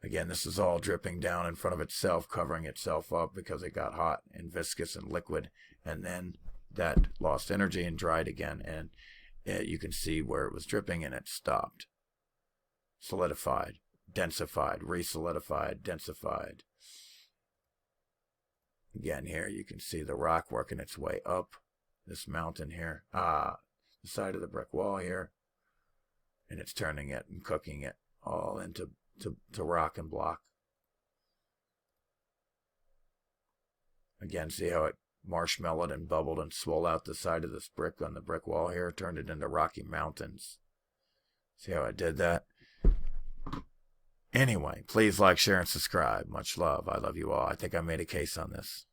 Again, this is all dripping down in front of itself, covering itself up because it got hot and viscous and liquid. And then that lost energy and dried again. And you can see where it was dripping and it stopped. Solidified, densified, re-solidified, densified. Again, here you can see the rock working its way up this mountain here. The side of the brick wall here. And it's turning it and cooking it all into rock and block. Again, see how it marshmallowed and bubbled and swelled out the side of this brick on the brick wall here, turned it into rocky mountains. See how I did that? Anyway, please like, share, and subscribe. Much love. I love you all. I think I made a case on this.